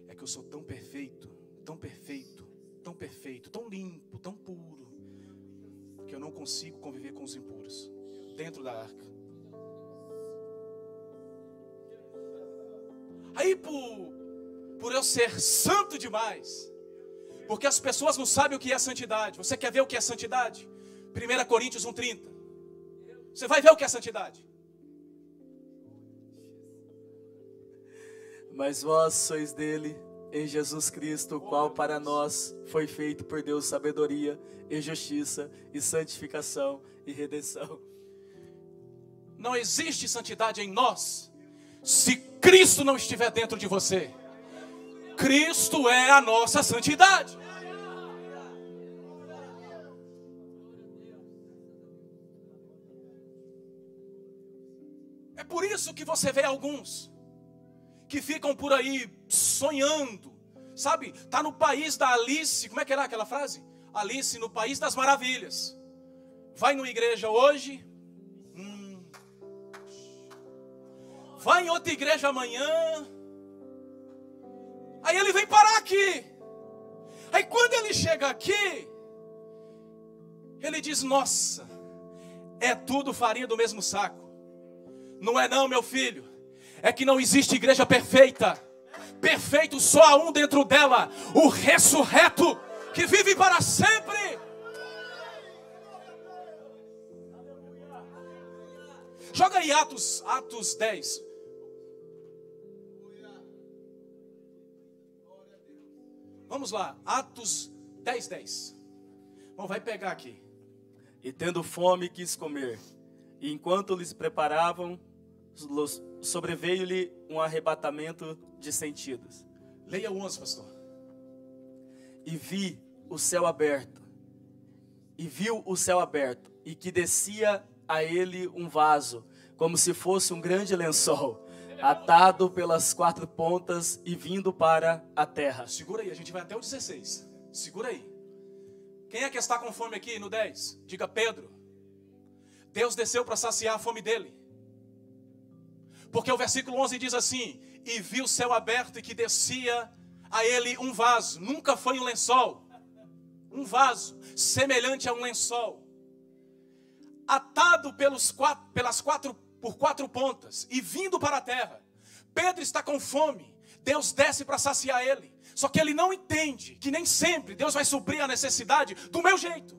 S1: É que eu sou tão perfeito, tão perfeito, tão perfeito, tão limpo, tão puro, que eu não consigo conviver com os impuros dentro da arca. Aí por eu ser santo demais, porque as pessoas não sabem o que é santidade. Você quer ver o que é santidade? 1 Coríntios 1:30. Você vai ver o que é santidade.
S2: Mas vós sois dele, em Jesus Cristo, o qual para nós foi feito por Deus sabedoria e justiça e santificação e redenção.
S1: Não existe santidade em nós se Cristo não estiver dentro de você. Cristo é a nossa santidade. É por isso que você vê alguns que ficam por aí sonhando, sabe? Tá no país da Alice, como é que era aquela frase? Alice no país das maravilhas. Vai numa igreja hoje, vai em outra igreja amanhã, aí ele vem parar aqui. Aí quando ele chega aqui, ele diz: nossa, é tudo farinha do mesmo saco. Não é não, meu filho. É que não existe igreja perfeita. Perfeito só há um dentro dela, o ressurreto, que vive para sempre. Joga aí Atos 10. Vamos lá, Atos 10. Bom, vai pegar aqui.
S2: E tendo fome quis comer. E enquanto lhes preparavam, sobreveio-lhe um arrebatamento de sentidos.
S1: Leia o 11, pastor.
S2: E viu o céu aberto, e que descia a ele um vaso, como se fosse um grande lençol, atado pelas 4 pontas e vindo para a terra.
S1: Segura aí, a gente vai até o 16. Segura aí. Quem é que está com fome aqui no 10? Diga: Pedro. Deus desceu para saciar a fome dele. Porque o versículo 11 diz assim: e viu o céu aberto e que descia a ele um vaso. Nunca foi um lençol. Um vaso semelhante a um lençol, atado por 4 pontas e vindo para a terra. Pedro está com fome. Deus desce para saciar ele. Só que ele não entende que nem sempre Deus vai suprir a necessidade do meu jeito.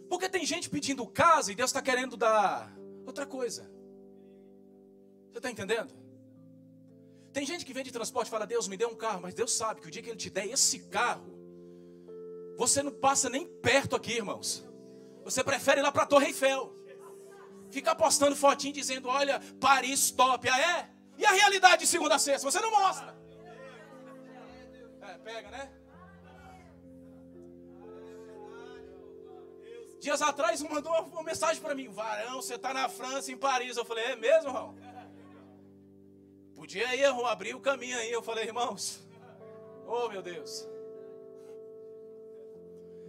S1: Porque tem gente pedindo casa e Deus está querendo dar outra coisa. Você está entendendo? Tem gente que vem de transporte e fala: Deus, me dê um carro. Mas Deus sabe que o dia que Ele te der esse carro, você não passa nem perto aqui, irmãos. Você prefere ir lá para a Torre Eiffel. Ficar postando fotinho dizendo: olha, Paris top. Ah, é? E a realidade de segunda a sexta? Você não mostra. Pega, né? Dias atrás um mandou uma mensagem para mim: varão, você está na França, em Paris. Eu falei: é mesmo, irmão? Podia ir, irmão, abrir o caminho aí. Eu falei: irmãos, oh meu Deus.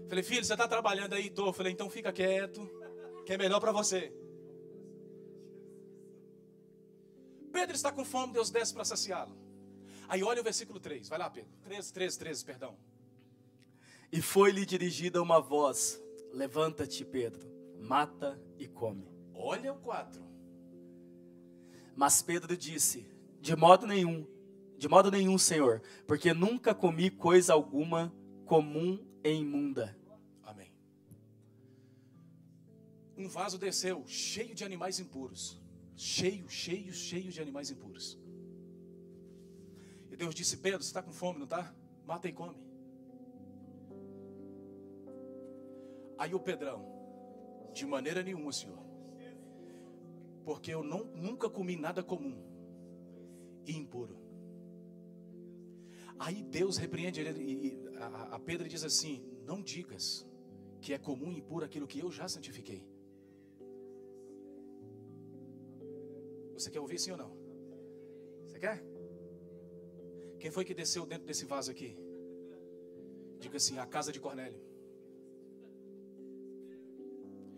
S1: Falei: filho, você está trabalhando aí? Tô. Falei: então fica quieto, que é melhor para você. Pedro está com fome, Deus desce para saciá-lo. Aí olha o versículo 3, vai lá, Pedro. 13, perdão.
S2: E foi-lhe dirigida uma voz: levanta-te, Pedro, mata e come.
S1: Olha o 4.
S2: Mas Pedro disse: de modo nenhum, Senhor, porque nunca comi coisa alguma comum e imunda.
S1: Amém. Um vaso desceu cheio de animais impuros. Cheio de animais impuros. E Deus disse: Pedro, você está com fome, não está? Mata e come. Aí o Pedrão: de maneira nenhuma, Senhor, porque eu nunca comi nada comum e impuro. Aí Deus repreende ele, a Pedro diz assim: não digas que é comum e impuro aquilo que eu já santifiquei. Você quer ouvir sim ou não? Você quer? Quem foi que desceu dentro desse vaso aqui? Diga assim: a casa de Cornélio.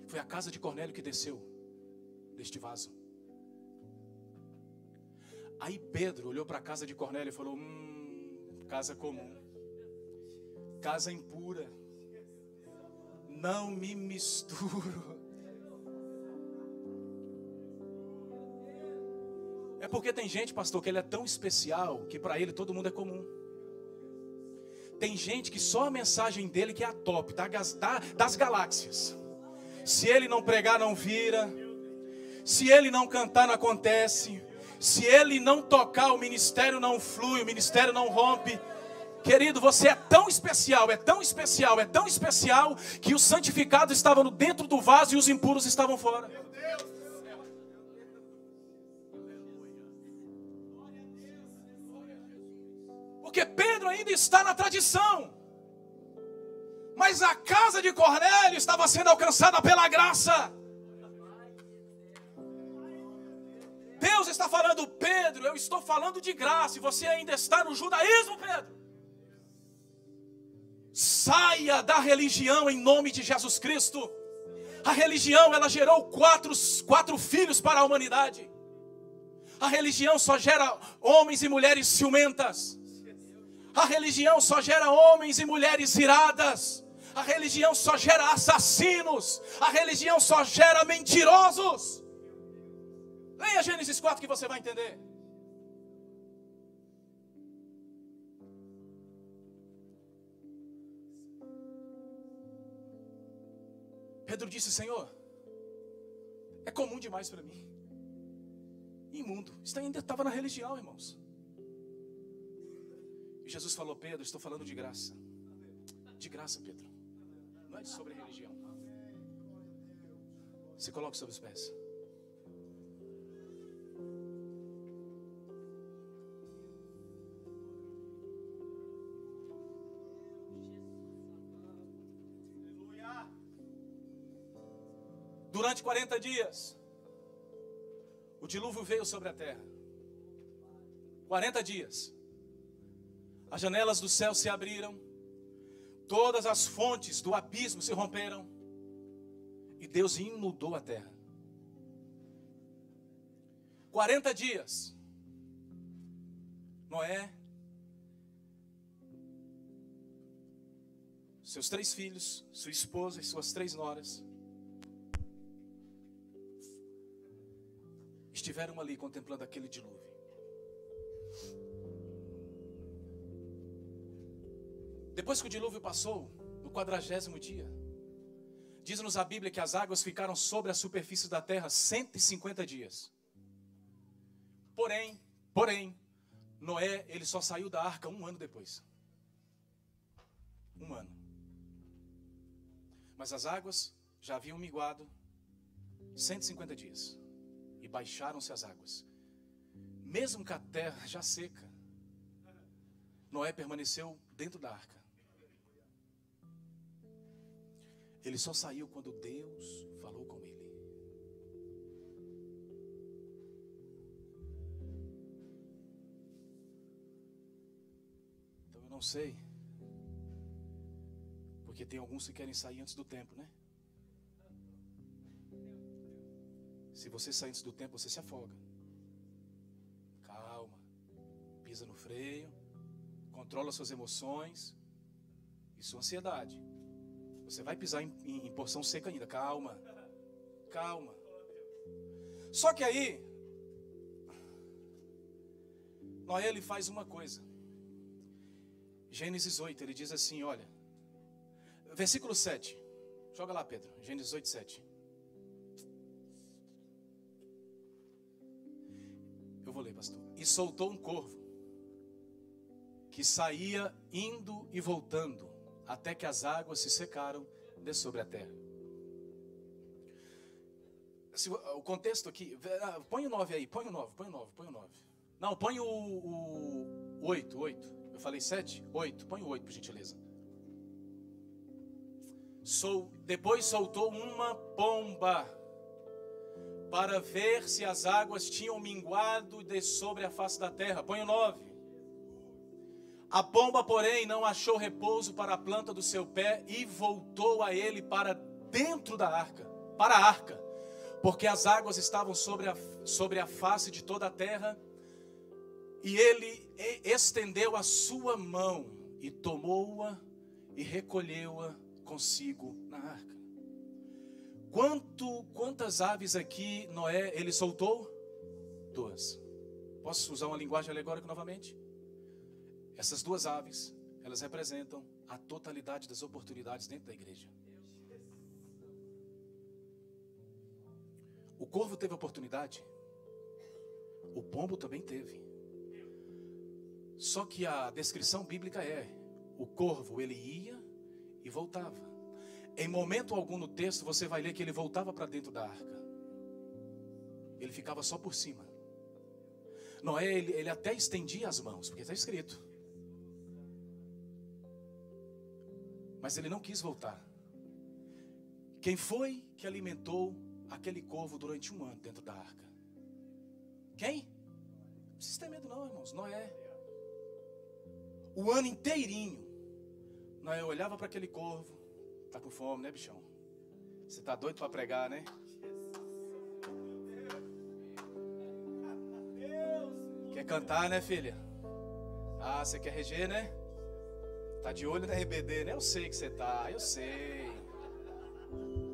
S1: Foi a casa de Cornélio que desceu deste vaso. Aí Pedro olhou para a casa de Cornélio e falou: casa comum, casa impura, não me misturo. É porque tem gente, pastor, que ele é tão especial que para ele todo mundo é comum. Tem gente que só a mensagem dele que é a top, das galáxias. Se ele não pregar, não vira. Se ele não cantar, não acontece. Se ele não tocar, o ministério não flui, o ministério não rompe. Querido, você é tão especial, que os santificados estavam dentro do vaso e os impuros estavam fora. Meu Deus do céu. Porque Pedro ainda está na tradição. Mas a casa de Cornélio estava sendo alcançada pela graça. Deus está falando: Pedro, eu estou falando de graça, e você ainda está no judaísmo, Pedro. Saia da religião em nome de Jesus Cristo. A religião, ela gerou quatro filhos para a humanidade. A religião só gera homens e mulheres ciumentas. A religião só gera homens e mulheres iradas. A religião só gera assassinos. A religião só gera mentirosos. Leia Gênesis 4 que você vai entender. Pedro disse: Senhor, é comum demais para mim. Imundo. Isso ainda estava na religião, irmãos. E Jesus falou: Pedro, estou falando de graça. De graça, Pedro. Não é sobre religião. Se coloque sobre os pés. Durante 40 dias, o dilúvio veio sobre a terra. 40 dias. As janelas do céu se abriram. Todas as fontes do abismo se romperam. E Deus inundou a terra. 40 dias. Noé, seus 3 filhos, sua esposa e suas 3 noras estiveram ali contemplando aquele dilúvio. Depois que o dilúvio passou, no 40º dia, diz-nos a Bíblia que as águas ficaram sobre a superfície da terra 150 dias. Porém, Noé, ele só saiu da arca 1 ano depois. 1 ano. Mas as águas já haviam minguado 150 dias. E baixaram-se as águas. Mesmo com a terra já seca, Noé permaneceu dentro da arca. Ele só saiu quando Deus falou com ele. Então eu não sei, porque tem alguns que querem sair antes do tempo, né? Se você sair antes do tempo, você se afoga. Calma. Pisa no freio. Controla suas emoções e sua ansiedade. Você vai pisar em porção seca ainda. Calma. Calma. Só que aí, Noé, ele faz uma coisa. Gênesis 8, ele diz assim, olha. Versículo 7. Joga lá, Pedro. Gênesis 8, 7. Eu vou ler, pastor. E soltou um corvo, que saía indo e voltando, até que as águas se secaram de sobre a terra. O contexto aqui, põe o 9 aí, põe o 9. Não, põe o 8. Eu falei 7? 8, põe o 8, por gentileza. Depois soltou uma pomba, para ver se as águas tinham minguado de sobre a face da terra. Põe o 9. A pomba, porém, não achou repouso para a planta do seu pé e voltou a ele para dentro da arca, para a arca, porque as águas estavam sobre a face de toda a terra, e ele estendeu a sua mão e tomou-a e recolheu-a consigo na arca. Quantas aves aqui Noé, ele soltou? 2. Posso usar uma linguagem alegórica novamente? Essas 2 aves, elas representam a totalidade das oportunidades dentro da igreja. O corvo teve oportunidade, o pombo também teve. Só que a descrição bíblica o corvo, ele ia e voltava. Em momento algum no texto você vai ler que ele voltava para dentro da arca. Ele ficava só por cima. Noé, ele até estendia as mãos, porque está escrito. Mas ele não quis voltar. Quem foi que alimentou aquele corvo durante 1 ano dentro da arca? Quem? Não precisa ter medo não, irmãos. Noé. O ano inteirinho. Noé olhava para aquele corvo. Tá com fome, né, bichão? Você tá doido para pregar, né? Quer cantar, né, filha? Ah, você quer reger, né? Tá de olho na RBD, né? Eu sei que você tá, eu sei.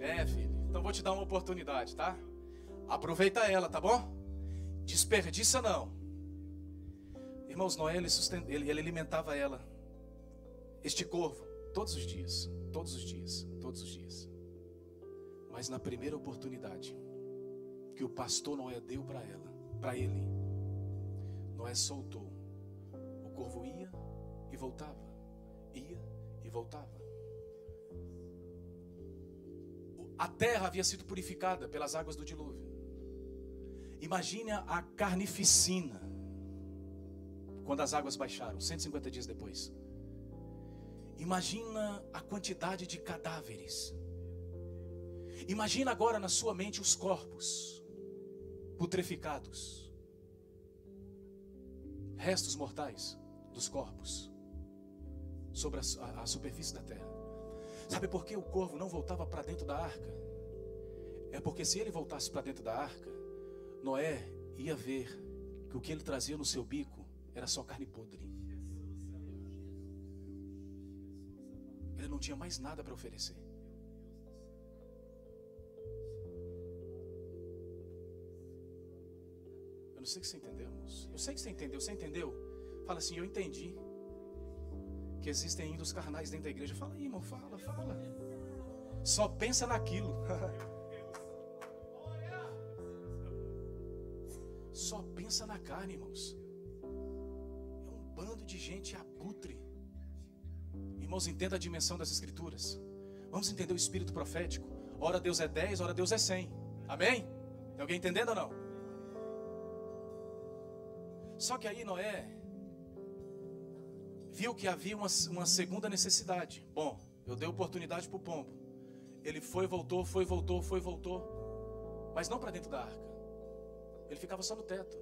S1: É, filho. Então vou te dar uma oportunidade, tá? Aproveita ela, tá bom? Desperdiça não. Irmãos, Noé, ele alimentava ela, este corvo, todos os dias. Todos os dias, todos os dias. Mas na primeira oportunidade que o pastor Noé deu para ele, Noé soltou. O corvo ia e voltava. Ia e voltava. A terra havia sido purificada pelas águas do dilúvio. Imagine a carnificina quando as águas baixaram, 150 dias depois. Imagina a quantidade de cadáveres. Imagina agora na sua mente os corpos putreficados, restos mortais dos corpos sobre a superfície da terra. Sabe por que o corvo não voltava para dentro da arca? É porque se ele voltasse para dentro da arca, Noé ia ver que o que ele trazia no seu bico era só carne podre. Ele não tinha mais nada para oferecer. Eu não sei se você entendeu, irmãos. Eu sei que você entendeu. Você entendeu? Fala assim, eu entendi que existem ainda os carnais dentro da igreja. Fala aí, irmão, fala. Só pensa naquilo. Só pensa na carne, irmãos. É um bando de gente abutre. Irmãos, entenda a dimensão das escrituras. Vamos entender o espírito profético. Ora Deus é 10, ora Deus é 100. Amém? Tem alguém entendendo ou não? Só que aí Noé viu que havia uma segunda necessidade. Bom, eu dei oportunidade para o pombo. Ele foi, voltou. Mas não para dentro da arca. Ele ficava só no teto.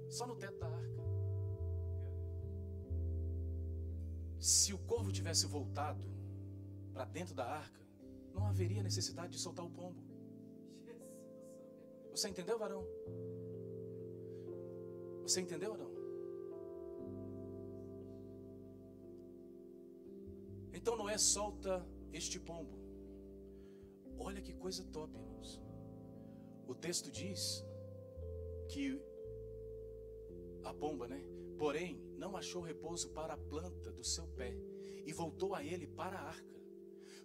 S1: Só no teto da arca. Se o corvo tivesse voltado para dentro da arca, não haveria necessidade de soltar o pombo. Você entendeu, varão? Você entendeu ou não? Então Noé solta este pombo. Olha que coisa top, irmãos. O texto diz que a pomba, né? Porém, não achou repouso para a planta do seu pé e voltou a ele para a arca,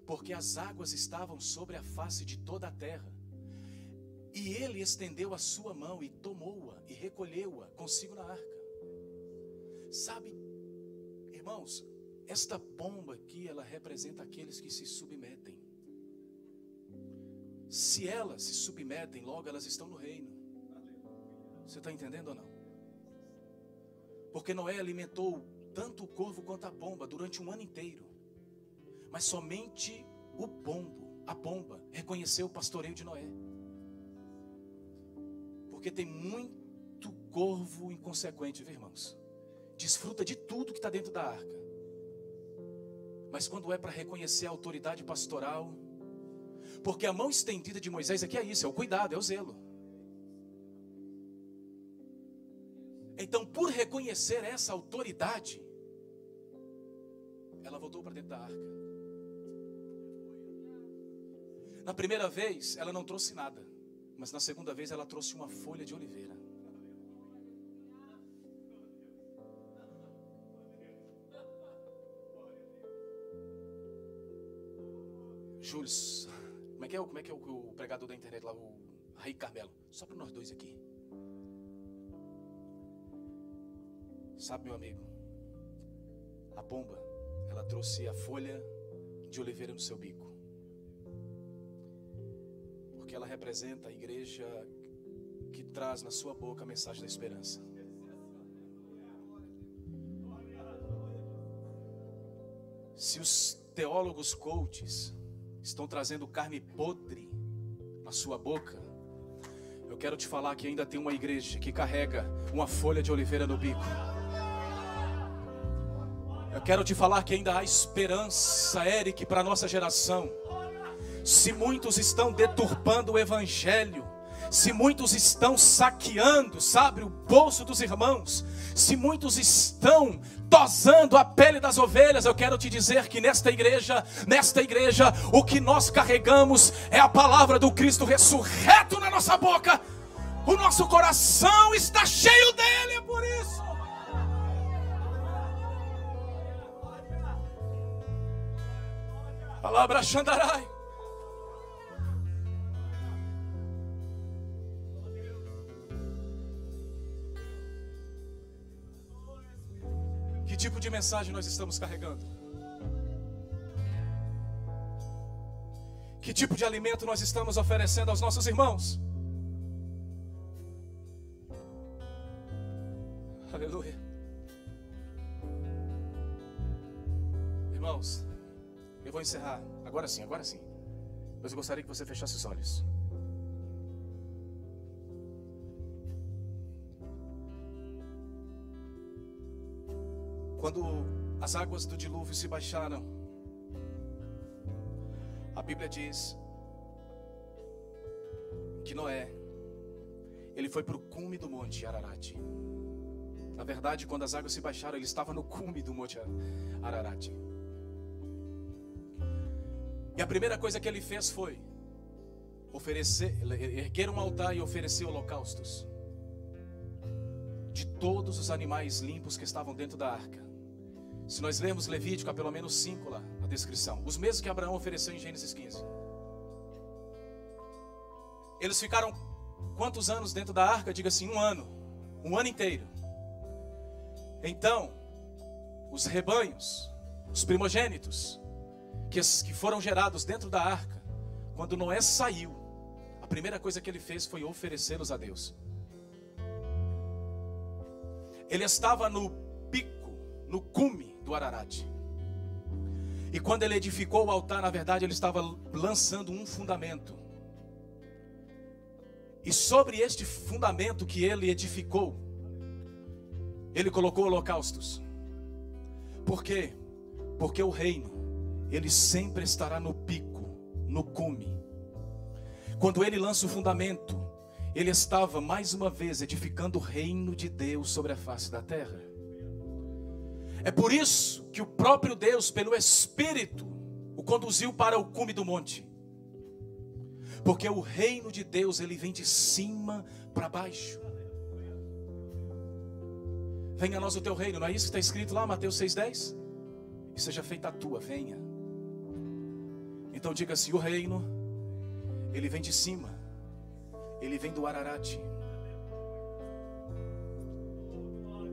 S1: porque as águas estavam sobre a face de toda a terra. E ele estendeu a sua mão e tomou-a e recolheu-a consigo na arca. Sabe, irmãos, esta pomba aqui, ela representa aqueles que se submetem. Se elas se submetem, logo elas estão no reino. Você está entendendo ou não? Porque Noé alimentou tanto o corvo quanto a pomba durante 1 ano inteiro. Mas somente a pomba, reconheceu o pastoreio de Noé. Porque tem muito corvo inconsequente, viu, irmãos? Desfruta de tudo que está dentro da arca. Mas quando é para reconhecer a autoridade pastoral, porque a mão estendida de Moisés aqui é isso, é o cuidado, é o zelo. Então, por reconhecer essa autoridade, ela voltou para dentro da arca. Na primeira vez, ela não trouxe nada. Mas na segunda vez ela trouxe uma folha de oliveira. Júlio, como é que é o pregador da internet lá, o Raí Carmelo? Só para nós dois aqui. Sabe, meu amigo, a pomba, ela trouxe a folha de oliveira no seu bico. Porque ela representa a igreja que traz na sua boca a mensagem da esperança. Se os teólogos coaches estão trazendo carne podre na sua boca, eu quero te falar que ainda tem uma igreja que carrega uma folha de oliveira no bico. Eu quero te falar que ainda há esperança, Eric, para a nossa geração. Se muitos estão deturpando o evangelho, se muitos estão saqueando, sabe, o bolso dos irmãos, se muitos estão tosando a pele das ovelhas, eu quero te dizer que nesta igreja, o que nós carregamos é a palavra do Cristo ressurreto na nossa boca. O nosso coração está cheio dele, é por isso. Palavra Xandarai. Que tipo de mensagem nós estamos carregando? Que tipo de alimento nós estamos oferecendo aos nossos irmãos? Aleluia. Irmãos, eu vou encerrar. Agora sim. Mas eu gostaria que você fechasse os olhos. Quando as águas do dilúvio se baixaram, a Bíblia diz que Noé, ele foi para o cume do monte Ararat. Na verdade, quando as águas se baixaram, ele estava no cume do monte Ararat. E a primeira coisa que ele fez foi erguer um altar e oferecer holocaustos de todos os animais limpos que estavam dentro da arca. Se nós lermos Levítico, há pelo menos 5 lá na descrição, os mesmos que Abraão ofereceu em Gênesis 15. Eles ficaram quantos anos dentro da arca? Diga assim, um ano inteiro. Então, os rebanhos, os primogênitos que foram gerados dentro da arca, quando Noé saiu, a primeira coisa que ele fez foi oferecê-los a Deus. Ele estava no pico, no cume do Ararat. E quando ele edificou o altar, na verdade ele estava lançando um fundamento. E sobre este fundamento que ele edificou, ele colocou holocaustos. Por quê? Porque o reino, ele sempre estará no pico, no cume. Quando ele lança o fundamento, ele estava mais uma vez edificando o reino de Deus sobre a face da terra. É por isso que o próprio Deus, pelo Espírito, o conduziu para o cume do monte. Porque o reino de Deus, ele vem de cima para baixo. Venha a nós o teu reino, não é isso que está escrito lá, Mateus 6,10? E seja feita a tua, venha. Então diga assim, o reino, ele vem de cima, ele vem do Ararat.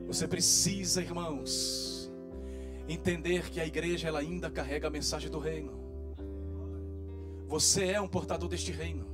S1: Você precisa, irmãos, entender que a igreja, ela ainda carrega a mensagem do reino. Você é um portador deste reino.